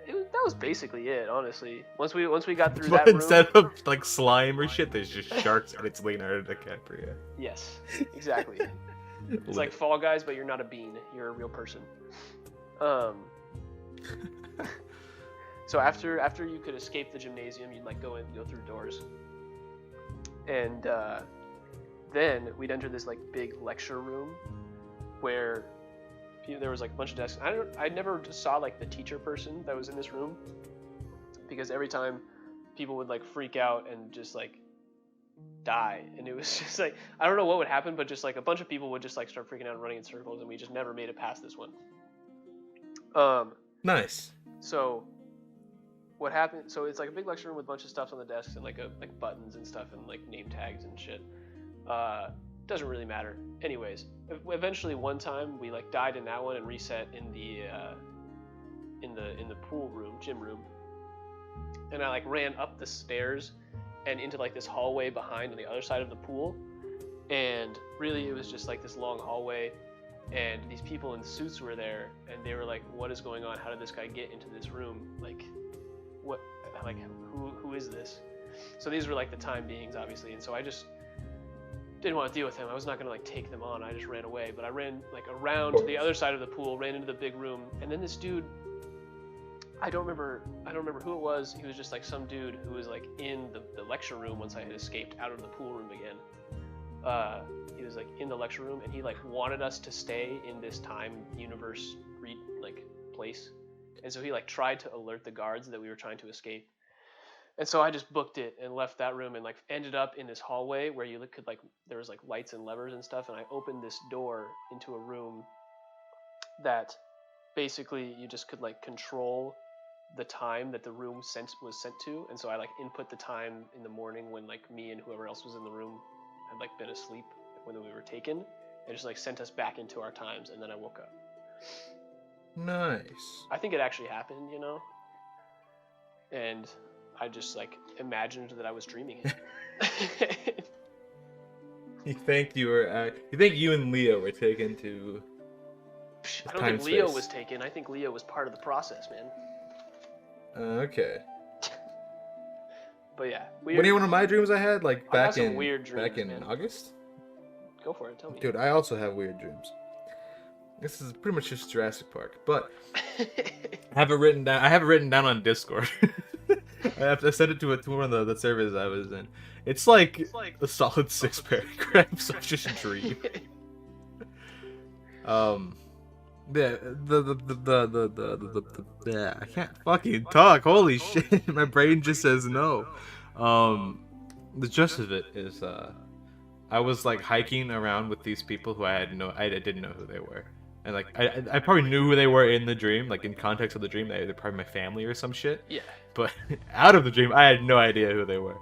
that was basically it, honestly. Once we got through But that instead room, of like slime or shit, there's just sharks, and it's Leonardo DiCaprio. Yes, exactly. It's like Fall Guys, but you're not a bean. You're a real person. So after you could escape the gymnasium, you'd like go through doors, and then we'd enter this like big lecture room where there was like a bunch of desks. I never saw like the teacher person that was in this room, because every time people would like freak out and just like die, and it was just like I don't know what would happen, but just like a bunch of people would just like start freaking out and running in circles, and we just never made it past this one. Nice. So what happened? So it's like a big lecture room with a bunch of stuff on the desks and like buttons and stuff and like name tags and shit. Doesn't really matter. Anyways, eventually one time we like died in that one and reset in the pool room, gym room, and I like ran up the stairs and into like this hallway behind on the other side of the pool, and really it was just like this long hallway, and these people in suits were there, and they were like, what is going on? How did this guy get into this room? Like, what, like, who is this? So these were like the time beings, obviously, and so I just didn't want to deal with him. I was not gonna like take them on. I just ran away, but I ran like around to the other side of the pool, ran into the big room, and then this dude, I don't remember who it was. He was just like some dude who was like in the lecture room once I had escaped out of the pool room again. He was like in the lecture room, and he like wanted us to stay in this time universe place, and so he like tried to alert the guards that we were trying to escape. And so I just booked it and left that room and like ended up in this hallway where you could like there was like lights and levers and stuff, and I opened this door into a room that basically you just could like control the time that the room was sent to, and so I like input the time in the morning when like me and whoever else was in the room had like been asleep when we were taken. It just like sent us back into our times, and then I woke up. Nice. I think it actually happened, and I just like imagined that I was dreaming it. You think you and Leo were taken to I don't think Leo was taken. I think Leo was part of the process, man. Okay. But yeah, weird. One of my dreams I had, like back in weird dreams, back in August. Go for it. Tell me. Dude, I also have weird dreams. This is pretty much just Jurassic Park, but I have it written down on Discord. I sent it to one of the servers I was in. It's like a solid 6 paragraphs of just dream. I can't fucking talk. Holy shit, my brain just says no. The gist of it is, I was like hiking around with these people who I didn't know who they were, and like I probably knew who they were in the dream, like in context of the dream, they're probably my family or some shit. Yeah. But out of the dream, I had no idea who they were.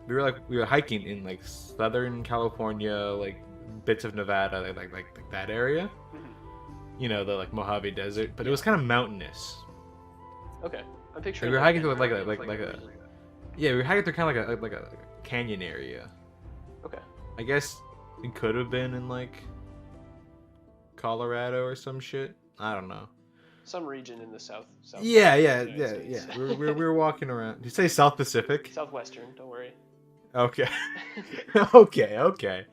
We were hiking in like Southern California, like bits of Nevada, like that area. You know, the like Mojave Desert, but it was kind of mountainous. Okay, I'm picturing. We were hiking through we were hiking through kind of like a canyon area. Okay. I guess it could have been in like Colorado or some shit. I don't know. Some region in the south. Yeah. We were walking around. Did you say South Pacific? Southwestern. Don't worry. Okay. Okay.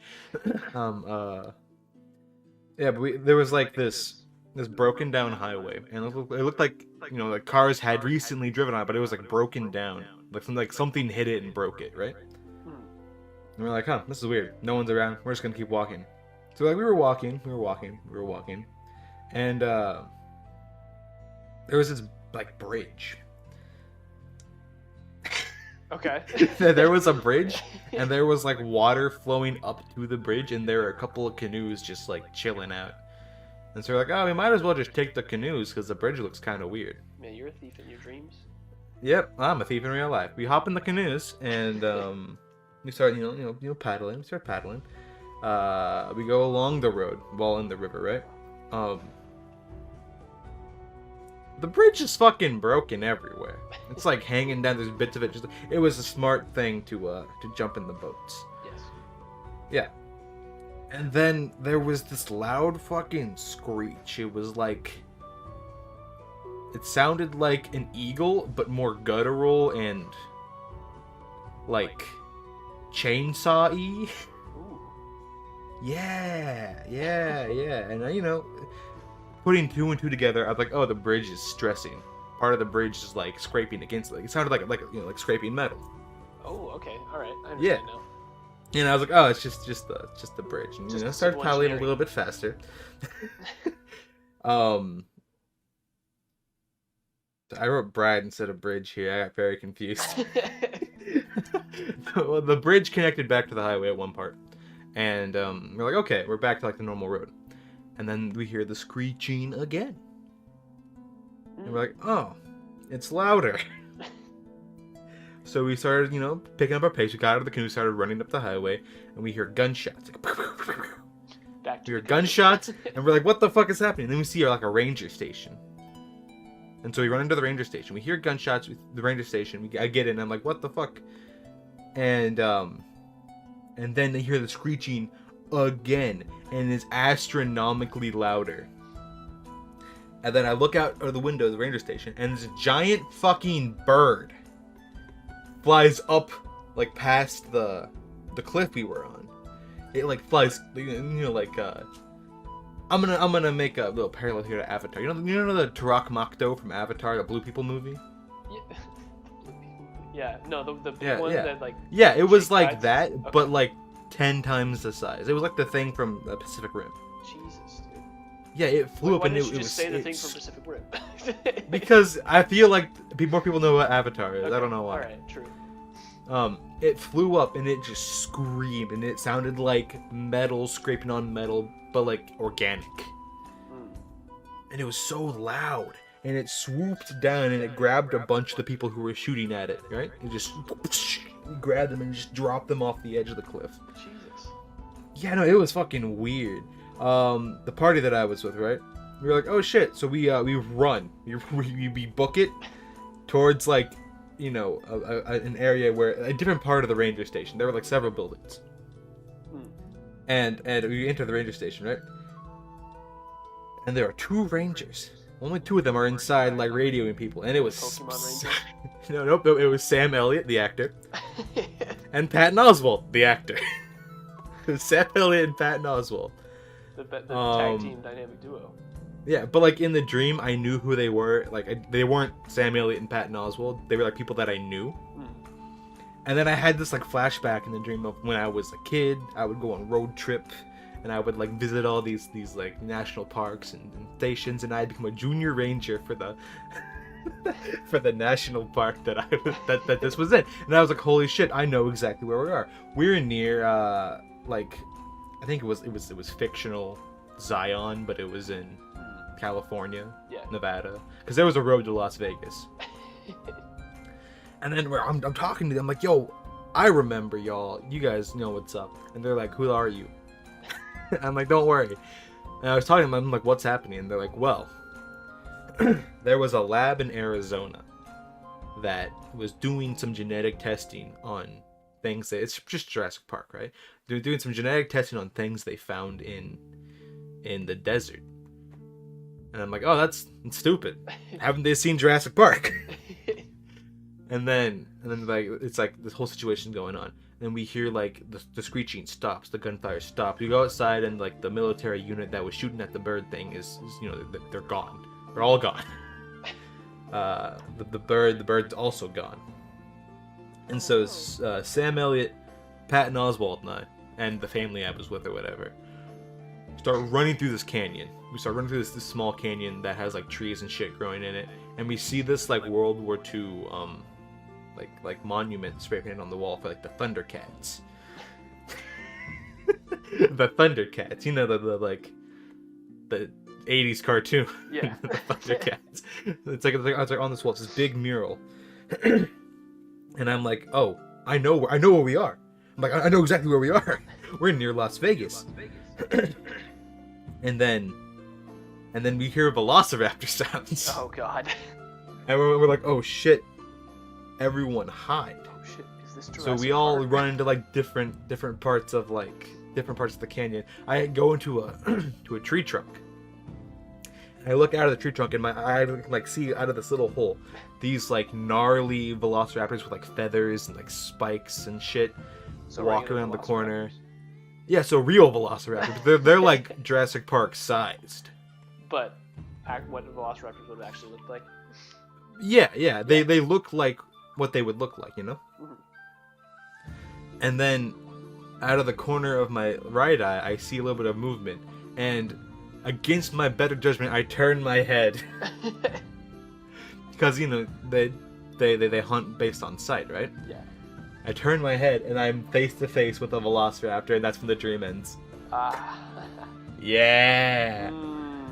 Yeah, but there was like this broken down highway, and it looked like the cars had recently driven on it, but it was like broken down, like something hit it and broke it, right? And we're like, huh, this is weird. No one's around. We're just gonna keep walking. So like we were walking, and there was this like bridge. Okay. There was a bridge, and there was like water flowing up to the bridge, and there were a couple of canoes just like chilling out. And so we're like, oh, we might as well just take the canoes because the bridge looks kind of weird. Man, you're a thief in your dreams. Yep, I'm a thief in real life. We hop in the canoes and we start, paddling. We start paddling. We go along the road while in the river, right? The bridge is fucking broken everywhere. It's like hanging down. There's bits of it. It was a smart thing to jump in the boats. Yes. Yeah. And then there was this loud fucking screech. It was like, it sounded like an eagle, but more guttural and like chainsaw-y. Yeah. And putting 2 and 2 together, I was like, oh, the bridge is stressing. Part of the bridge is like scraping against it. It sounded like scraping metal. Oh, okay, all right, I understand now. And I was like, oh, it's just the bridge. And I started paddling a little bit faster. I wrote bride instead of bridge here. I got very confused. Well, the bridge connected back to the highway at one part, and we're like, okay, we're back to like the normal road, and then we hear the screeching again, and we're like, oh, it's louder. So we started, picking up our pace. We got out of the canoe, started running up the highway, and we hear gunshots. We hear gunshots, and we're like, what the fuck is happening? And then we see like a ranger station. And so we run into the ranger station. We hear gunshots with the ranger station. I get in, and I'm like, what the fuck? And then they hear the screeching again, and it's astronomically louder. And then I look out of the window of the ranger station, and there's a giant fucking bird flies up, like, past the cliff we were on. It, like, flies, I'm gonna make a little parallel here to Avatar. You know the Turok Makto from Avatar, the Blue People movie? Yeah, no, the big one that, like... Yeah, it was like guys? that, Okay. but, like, 10 times the size. It was like the thing from the Pacific Rim. Jesus, dude. Yeah, it flew up Why and didn't it you was... just say the thing from Pacific Rim? Because I feel like more people know what Avatar is. Okay, I don't know why. Alright, true. It flew up and it just screamed, and it sounded like metal scraping on metal, but like organic. And it was so loud, and it swooped down and it grabbed a bunch of the people who were shooting at it, right? It just grabbed them and just dropped them off the edge of the cliff. Jesus. Yeah, no, it was fucking weird. The party that I was with, right? We were like, oh shit, so we run. We book it towards, like, an area where, a different part of the ranger station. There were like several buildings. And we enter the ranger station, right? And there are 2 rangers. Only 2 of them are inside, like, radioing people. And it was... Pokemon Ranger? Nope, it was Sam Elliott, the actor. And Patton Oswalt, the actor. It was Sam Elliott and Patton Oswalt. The tag team dynamic duo. Yeah, but, like, in the dream, I knew who they were. Like, they weren't Sam Elliott and Patton Oswalt. They were, like, people that I knew. And then I had this, like, flashback in the dream of when I was a kid. I would go on road trip, and I would, like, visit all these like, national parks and stations, and I'd become a junior ranger for the for the national park that this was in. And I was like, holy shit, I know exactly where we are. We're near, like, I think it was fictional Zion, but it was in California, Nevada, because there was a road to Las Vegas. And then I'm talking to them, like, yo, I remember y'all. You guys know what's up. And they're like, who are you? I'm like, don't worry. And I was talking to them, I'm like, what's happening? And they're like, well, there was a lab in Arizona that was doing some genetic testing on things that, it's just Jurassic Park, right? They're doing some genetic testing on things they found in the desert. And I'm like, oh, that's stupid. Haven't they seen Jurassic Park? And then like, it's like this whole situation going on. And we hear, like, the screeching stops, the gunfire stops. We go outside, and, like, the military unit that was shooting at the bird thing is they're gone. They're all gone. The bird's also gone. And so Sam Elliott, Patton Oswalt, and the family I was with or whatever start running through this canyon. We start running through this small canyon that has, like, trees and shit growing in it. And we see this, like, World War II, like monument spray painted on the wall for, like, the Thundercats. The Thundercats, the 80s cartoon. Yeah. The Thundercats. It's like on this wall, it's this big mural. And I'm like, oh, I know where we are. I'm like, I know exactly where we are. We're near Las Vegas. And then we hear Velociraptor sounds. Oh god. And we're like, oh shit. Everyone hide. Oh shit, is this Jurassic So we all Park? run into, like, different parts of the canyon. I go into a tree trunk. And I look out of the tree trunk, and I can, like, see out of this little hole these, like, gnarly velociraptors with, like, feathers and, like, spikes and shit walk around the corner. Yeah, so real velociraptors. They're like Jurassic Park sized. But what velociraptors would actually look like? Yeah. They look like what they would look like, Mhm. And then out of the corner of my right eye, I see a little bit of movement, and against my better judgment, I turn my head because they hunt based on sight, right? Yeah. I turn my head, and I'm face to face with a velociraptor, and that's when the dream ends. Ah. Yeah. Mm.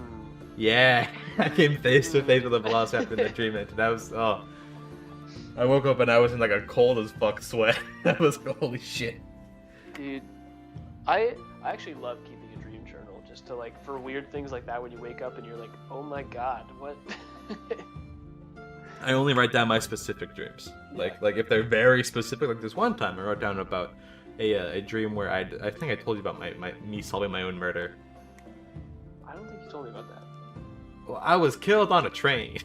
Yeah. I came face to face with a velociraptor in the dream ended. That was, oh. I woke up and I was in like a cold as fuck sweat. I was like, holy shit. Dude, I actually love keeping a dream journal, just to like, for weird things like that when you wake up and you're like, oh my god, what? I only write down my specific dreams. Like if they're very specific, like this one time I wrote down about a dream where I think I told you about me solving my own murder. I don't think you told me about that. Well, I was killed on a train.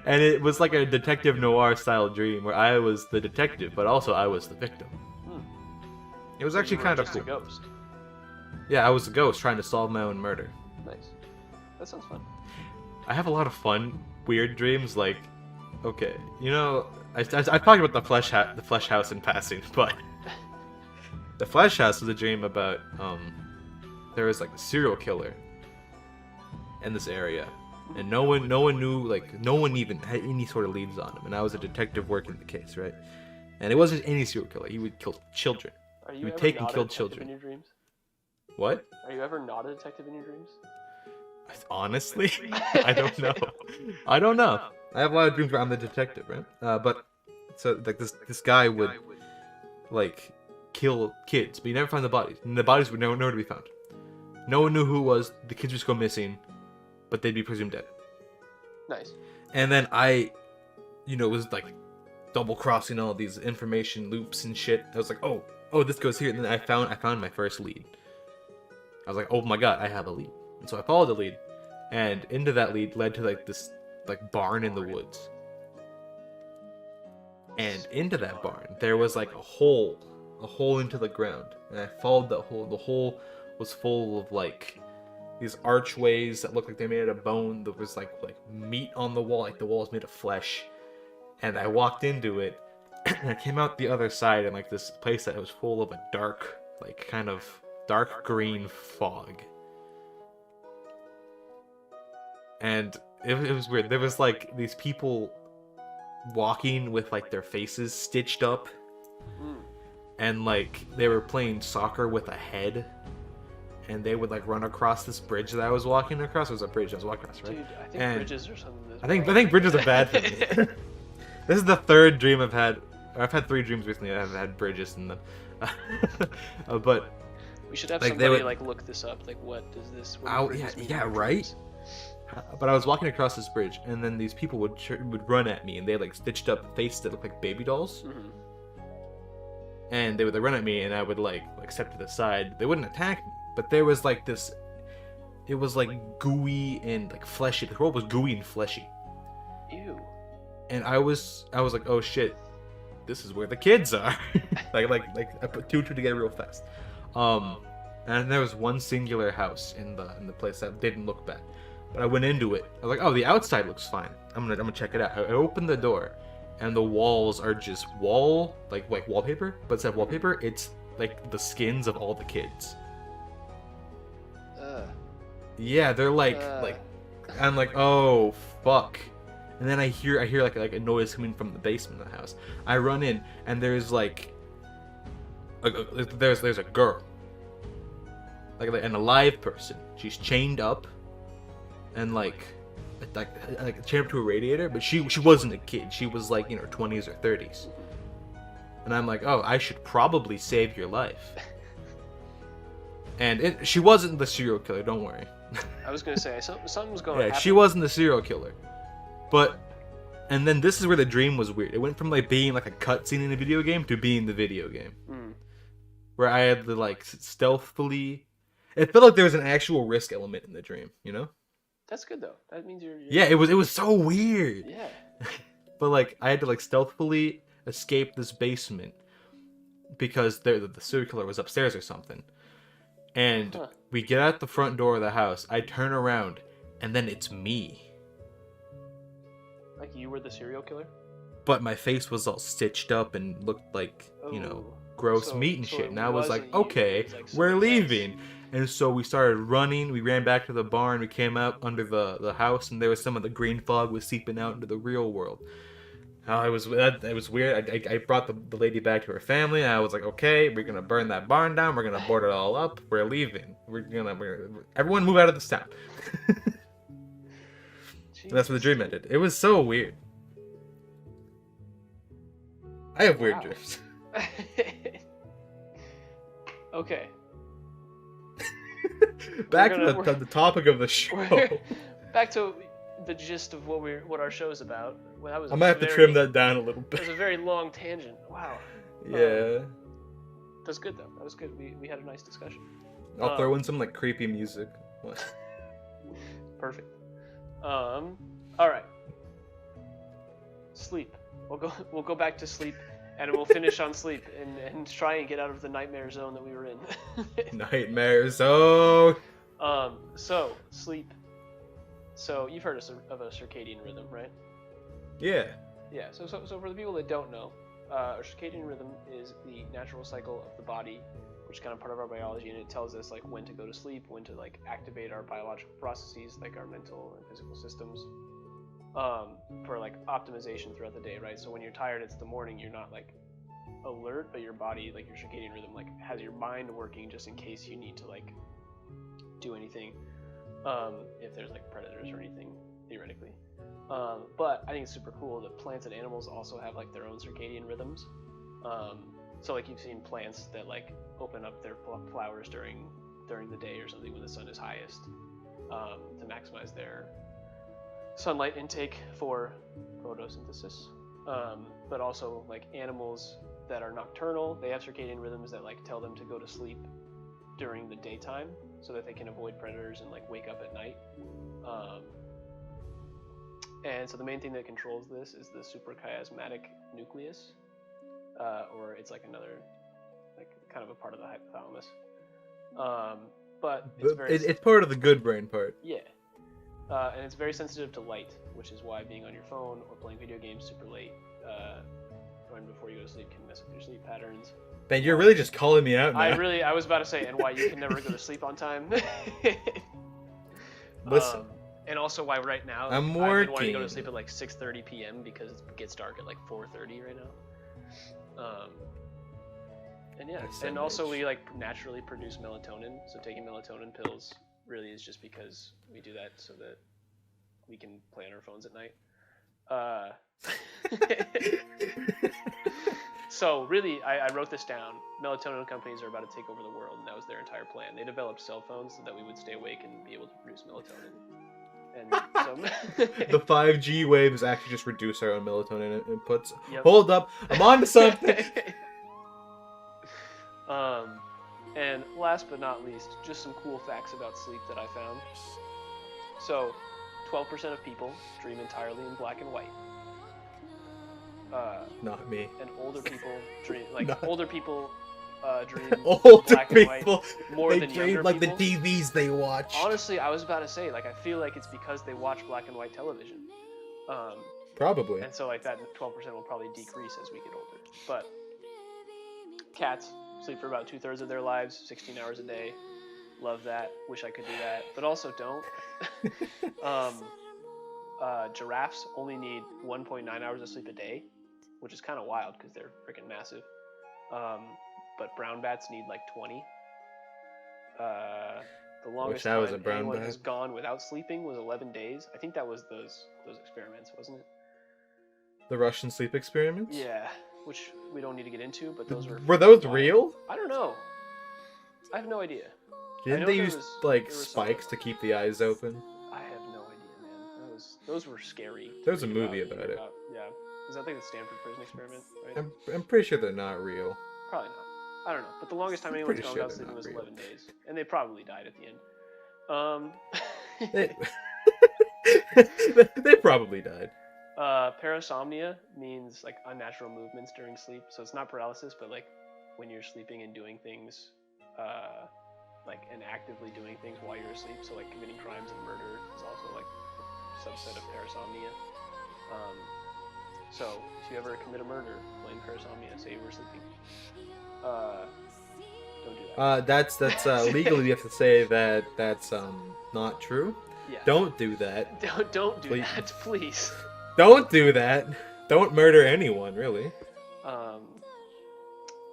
And it was like a detective noir style dream where I was the detective, but also I was the victim. It was actually kind of just cool. a ghost. Yeah, I was a ghost trying to solve my own murder. Nice. That sounds fun. I have a lot of fun, weird dreams. Like, okay, you know, I talked about the flesh house in passing, but the flesh house was a dream about there was like a serial killer in this area, and no one knew, like no one even had any sort of leads on him, and I was a detective working the case, right? And it wasn't any serial killer; he would kill children. Are you He would ever take not and a kill detective children. in your dreams? What? Are you ever not a detective in your dreams? Honestly, I don't know. I don't know. I have a lot of dreams where I'm the detective, right? But so like this guy would like kill kids, but you never find the bodies. And the bodies would nowhere to be found. No one knew who it was. The kids would just go missing, but they'd be presumed dead. Nice. And then I, was like double crossing all these information loops and shit. I was like, oh, this goes here. And then I found my first lead. I was like, oh my god, I have a lead. And so I followed the lead, and into that lead led to like this like barn in the woods. And into that barn there was like a hole into the ground. And I followed that hole. The hole was full of like these archways that looked like they made out of bone. There was like meat on the wall, like the wall was made of flesh. And I walked into it, and I came out the other side in like this place that was full of a dark, like kind of dark green fog. And it was weird. There was like these people walking with like their faces stitched up, and like they were playing soccer with a head, and they would like run across this bridge that I was walking across. It was a bridge I was walking across, right? Dude, I think bridges are something that's I think bridges are bad for me. This is the third dream I've had. I've had 3 dreams recently that have had bridges in them. But we should have like, somebody like look this up. Like, what does this? What does bridges mean in right. dreams? But I was walking across this bridge, and then these people would run at me, and they had like stitched up faces that looked like baby dolls. Mm-hmm. And they would run at me, and I would like step to the side. They wouldn't attack me, but there was like this. It was like gooey and like fleshy. The world was gooey and fleshy. Ew. And I was like, oh shit, this is where the kids are. like I put 2 and 2 together real fast. And there was one singular house in the place that didn't look bad. But I went into it. I was like, oh, the outside looks fine. I'm gonna check it out. I opened the door, and the walls are just like wallpaper. But instead of wallpaper, it's like the skins of all the kids. Yeah, they're like I'm like, oh fuck. And then I hear like a noise coming from the basement of the house. I run in, and there's like there's a girl, like an alive person. She's chained up, and like chained up to a radiator. But she wasn't a kid. She was like in her 20s or 30s. And I'm like, oh, I should probably save your life. And she wasn't the serial killer. Don't worry. I was gonna say something was going to Yeah, happen. she wasn't the serial killer. But, and then this is where the dream was weird. It went from like being like a cutscene in a video game to being the video game. Where I had to like stealthily. It felt like there was an actual risk element in the dream, you know? That's good though. That means you're... Yeah, it was so weird. Yeah. But like I had to like stealthily escape this basement because the serial killer was upstairs or something. And we get out the front door of the house. I turn around, and then it's me. Like you were the serial killer? But my face was all stitched up and looked like, gross meat and shit. And I was like, okay, we're leaving. And so we started running. We ran back to the barn. We came out under the house, and there was some of the green fog was seeping out into the real world. Oh, it was weird. I brought the lady back to her family. And I was like, okay, we're gonna burn that barn down. We're gonna board it all up. We're leaving. Everyone move out of this town. And that's where the dream ended. It was so weird. I have weird dreams. Okay. Back to the topic of the show. Back to the gist of what our show is about. Well, that was I might have to trim that down a little bit. It was a very long tangent. Wow. Yeah. That's good though. That was good. We had a nice discussion. I'll throw in some like creepy music. Perfect. All right. Sleep. We'll go back to sleep, and we'll finish on sleep and try and get out of the nightmare zone that we were in. Nightmare zone. So sleep. So you've heard of a circadian rhythm, right? Yeah. Yeah. So for the people that don't know, a circadian rhythm is the natural cycle of the body, which is kind of part of our biology, and it tells us like when to go to sleep, when to like activate our biological processes, like our mental and physical systems, for like optimization throughout the day, right? So when you're tired, it's the morning, you're not like alert, but your body, like your circadian rhythm, like has your mind working just in case you need to like do anything, if there's like predators or anything, theoretically. But I think it's super cool that plants and animals also have like their own circadian rhythms. So like you've seen plants that like open up their flowers during the day or something when the sun is highest, to maximize their sunlight intake for photosynthesis. But also like animals that are nocturnal, they have circadian rhythms that like tell them to go to sleep during the daytime so that they can avoid predators and like wake up at night. And so the main thing that controls this is the suprachiasmatic nucleus, or it's like another, like kind of a part of the hypothalamus. But it's part of the good brain part. Yeah. And it's very sensitive to light, which is why being on your phone or playing video games super late, or before you go to sleep, can mess with your sleep patterns. Man, you're really just calling me out now. I was about to say, and why you can never go to sleep on time. Listen. And also why right now I'm I've working. been wanting to go to sleep at like 6:30 p.m. because it gets dark at like 4:30 right now. And yeah, and also we like naturally produce melatonin, so taking melatonin pills really is just because we do that so that we can play on our phones at night. So really, I wrote this down. Melatonin companies are about to take over the world, and that was their entire plan. They developed cell phones so that we would stay awake and be able to produce melatonin. And so the 5G waves actually just reduce our own melatonin inputs. Yep. Hold up, I'm on to something. And last but not least, just some cool facts about sleep that I found. So, 12% of people dream entirely in black and white. Not me. And older people dream dream older black and white people more they than dream younger like people. the TVs they watch. Honestly, I was about to say, like, I feel like it's because they watch black and white television. Probably. And so, like, that 12% will probably decrease as we get older. But cats sleep for about 2/3 of their lives, 16 hours a day. Love that. Wish I could do that. But also don't. Giraffes only need 1.9 hours of sleep a day, which is kind of wild because they're freaking massive. But brown bats need like 20. The longest time anyone has gone without sleeping was 11 days. I think that was those experiments, wasn't it? The Russian sleep experiments? Yeah, which we don't need to get into, but those were... Were those real? I don't know. I have no idea. Didn't they use spikes to keep the eyes open? I have no idea, man. Those were scary. There's a movie about it. Yeah. Is that like the Stanford prison experiment, right? I'm pretty sure they're not real. Probably not. I don't know. But the longest time anyone's gone without sleeping was 11 days. And they probably died at the end. They probably died. Parasomnia means like unnatural movements during sleep. So it's not paralysis, but like when you're sleeping and doing things, and actively doing things while you're asleep. So like committing crimes and murder is also like a subset of parasomnia. So if you ever commit a murder, blame parasomnia. Say you were sleeping. Don't do that. That's legally you have to say that that's not true. Yeah. Don't do that. Don't do that, please. Don't do that. Don't murder anyone, really.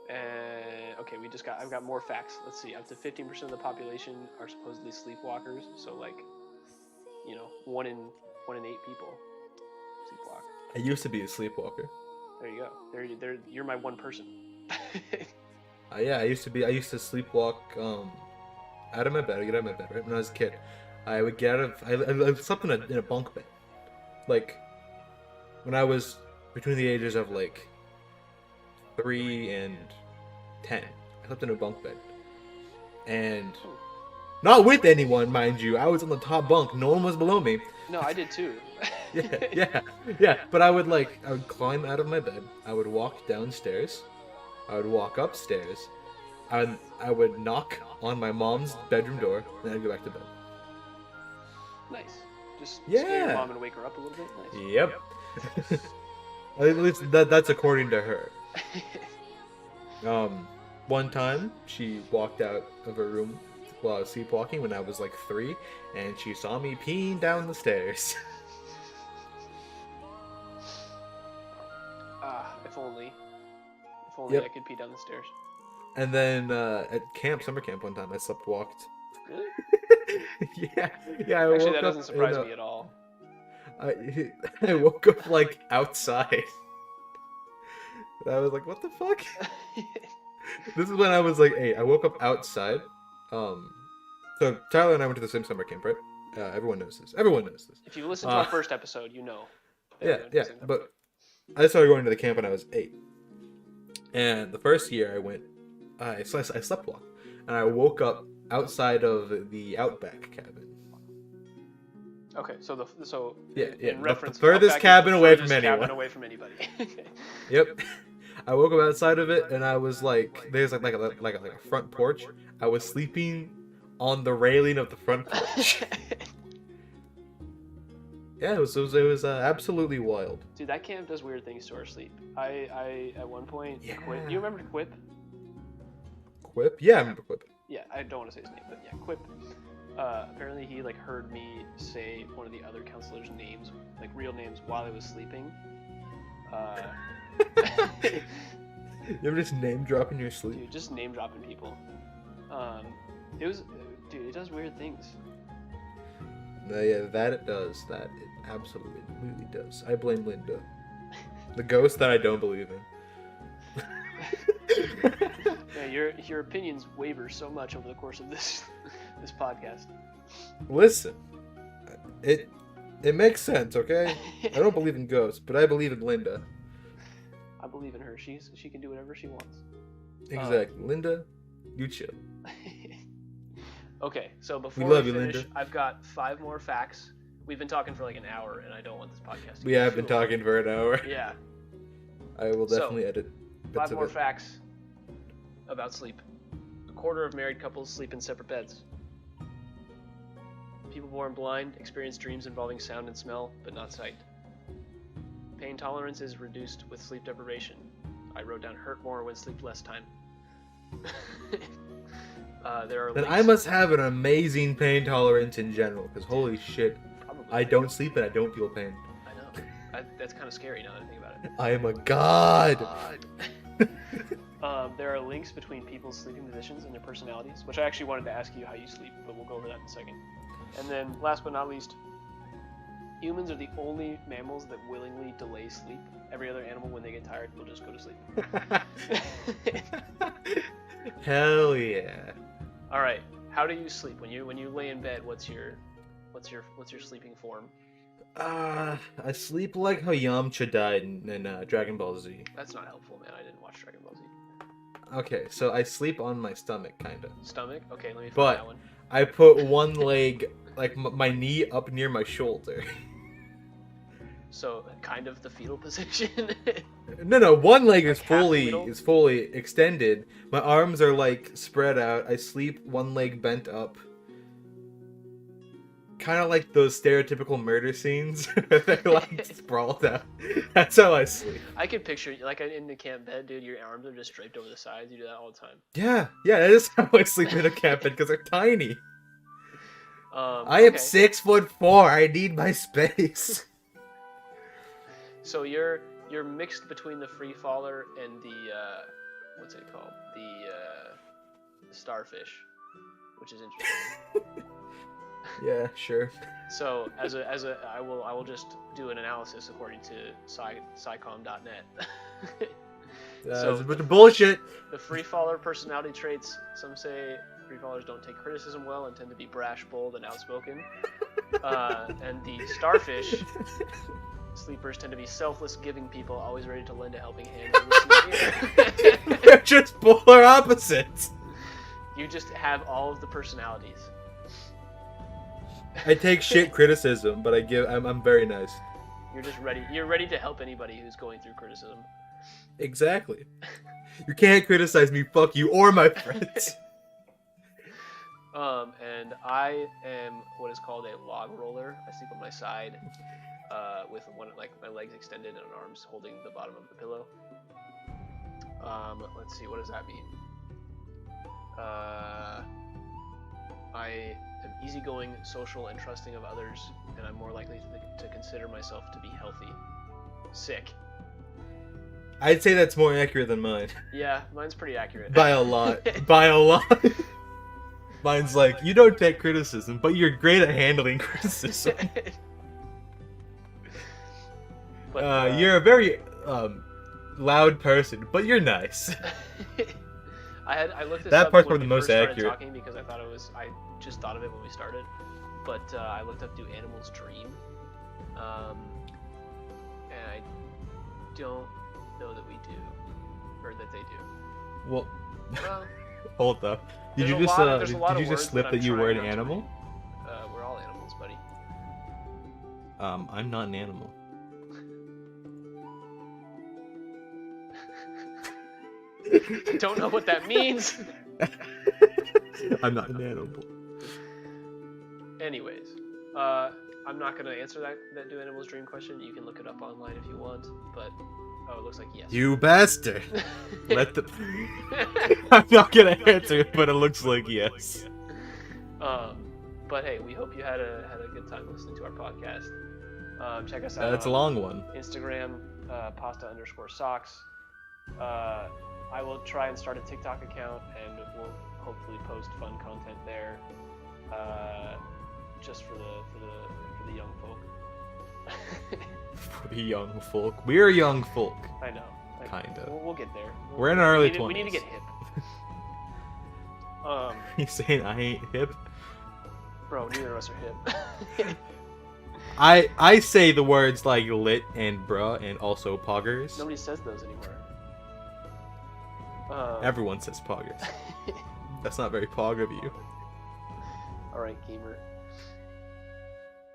And okay, I've got more facts. Let's see. Up to 15% of the population are supposedly sleepwalkers. So like, 1 in 8 people sleepwalk. I used to be a sleepwalker. There you go. You're my one person. Yeah, I used to sleepwalk out of my bed. I get out of my bed, right? When I was a kid, I would get out of. I slept in a bunk bed, like when I was between the ages of like 3 and 10. I slept in a bunk bed, and not with anyone, mind you. I was on the top bunk. No one was below me. No, I did too. yeah. But I would climb out of my bed. I would walk downstairs. I would walk upstairs. I would knock on my mom's bedroom door, and I'd go back to bed. Nice. Just scare your mom and wake her up a little bit. Nice. Yep. At least that's according to her. One time she walked out of her room while I was sleepwalking when I was like 3, and she saw me peeing down the stairs. If only Yep. I could pee down the stairs. And then at summer camp one time, I walked. Really? yeah. Actually, that doesn't surprise me at all. I woke up like outside. And I was like, what the fuck? This is when I was like 8. I woke up outside. So Tyler and I went to the same summer camp, right? Everyone knows this. If you listen to our first episode, you know. Yeah. But I started going to the camp when I was 8. And the first year I went, I sleptwalked, and I woke up outside of the Outback cabin. Okay, so in reference, the furthest cabin away from anyone. Cabin away from anybody. Yep. I woke up outside of it, and I was like, there's like a front porch. I was sleeping on the railing of the front porch. Yeah, it was absolutely wild. Dude, that camp does weird things to our sleep. I at one point quit. Do you remember Quip? Quip? Yeah, I remember Quip. Yeah, I don't want to say his name, but yeah, Quip. Apparently he heard me say one of the other counselors' names, real names, while I was sleeping. You ever just name drop in your sleep? Dude, just name dropping people. It does weird things. Yeah, that it does. That it absolutely does. I blame Linda. The ghost that I don't believe in. Yeah, your opinions waver so much over the course of this podcast. Listen, it makes sense, okay? I don't believe in ghosts, but I believe in Linda. I believe in her. She can do whatever she wants. Exactly. Linda, you chill. Okay, so before we love we you, finish, Linda. I've got 5 more facts. We've been talking for like an hour, and I don't want this podcast to We have been talking for an hour. Yeah. I will definitely edit bits 5 of more it. facts about sleep. A quarter of married couples sleep in separate beds. People born blind experience dreams involving sound and smell, but not sight. Pain tolerance is reduced with sleep deprivation. I wrote down hurt more when sleep less time. There are Then links. I must have an amazing pain tolerance in general, because holy shit, Probably. I don't sleep and I don't feel pain. I know. That's kind of scary now that I think about it. I am a god. There are links between people's sleeping positions and their personalities, which I actually wanted to ask you how you sleep, but we'll go over that in a second. And then, last but not least, humans are the only mammals that willingly delay sleep. Every other animal, when they get tired, will just go to sleep. Hell yeah. All right, how do you sleep when you lay in bed? What's your sleeping form? I sleep like how Yamcha died in Dragon Ball Z. That's not helpful, man. I didn't watch Dragon Ball Z. Okay, so I sleep on my stomach, kinda. Stomach? Okay, let me find But that one. I put one leg, my knee up near my shoulder. So, kind of the fetal position. No, one leg is half fully fetal? extended. My arms are spread out. I sleep one leg bent up. Kind of like those stereotypical murder scenes. They're sprawled out. That's how I sleep. I could picture in the camp bed, dude. Your arms are just draped over the sides. You do that all the time. Yeah, that is how I sleep in a camp bed because they're tiny. I am okay. 6'4". I need my space. So you're you're mixed between the free faller and the what's it called? The starfish, which is interesting. Yeah, sure. So I will just do an analysis according to scicom.net. It's So a bunch of bullshit. the free faller personality traits. Some say free fallers don't take criticism well and tend to be brash, bold, and outspoken. And the starfish sleepers tend to be selfless, giving people, always ready to lend a helping hand and listening ear. They're just polar opposites. You just have all of the personalities. I take shit criticism, but I'm very nice. You're just ready. You're ready to help anybody who's going through criticism. Exactly. You can't criticize me, fuck you, or my friends. And I am what is called a log roller. I sleep on my side, with my legs extended and arms holding the bottom of the pillow. Let's see, what does that mean? I am easygoing, social, and trusting of others, and I'm more likely to consider myself to be healthy. Sick. I'd say that's more accurate than mine. Yeah, mine's pretty accurate. By a lot. By a lot. Mine's like, you don't take criticism, but you're great at handling criticism. But, you're a very loud person, but you're nice. I looked this That up part's when probably we the most first started accurate. talking because I just thought of it when we started, but I looked up do animals dream, and I don't know that we do, or that they do. Well, Well, hold up. Did there's you a just lot of- there's a lot of words slip that that I'm you were trying an not to animal? read. We're all animals, buddy. I'm not an animal. I don't know what that means. I'm not an animal. Anyways, I'm not gonna answer that do animals dream question. You can look it up online if you want, but it looks like yes. You bastard. Let the. I'm not gonna answer it, but it looks like yes. But hey, we hope you had a good time listening to our podcast. Check us out. That's a long one. Instagram, pasta_socks. I will try and start a TikTok account, and we'll hopefully post fun content there, just for the young folk. For the young folk. We're young folk. I know. Kinda. We'll get there. We're in our early We 20s. need to get hip. You saying I ain't hip? Bro, neither of us are hip. I say the words like lit and bruh and also poggers. Nobody says those anymore. Everyone says poggers. That's not very pog of you. Alright, gamer.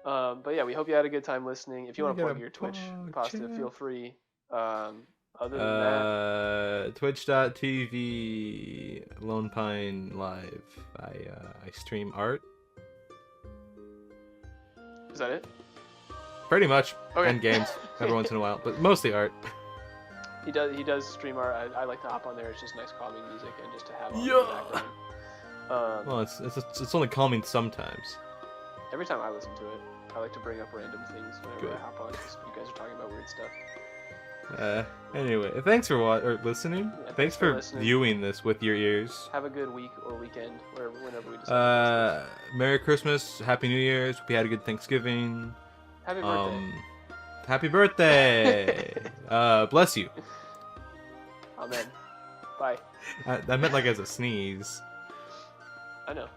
But yeah, we hope you had a good time listening. If you want to plug your Twitch, Pasta, feel free. Other than that, Twitch.tv Lone Pine Live. I stream art. is that it? Pretty much. Okay. And games every once in a while, but mostly art. He does stream art. I like to hop on there. It's just nice calming music and just to have on in Yeah. the background. Well, it's only calming sometimes. Every time I listen to it, I like to bring up random things whenever Good. I hop on because you guys are talking about weird stuff. Anyway, thanks for listening. Yeah, Thanks for listening. viewing this with your ears. Have a good week or weekend, whenever we decide. Merry Christmas, Happy New Year's. Hope you had a good Thanksgiving. Happy birthday. Happy birthday. Bless you. Amen. Bye. I meant like as a sneeze. I know.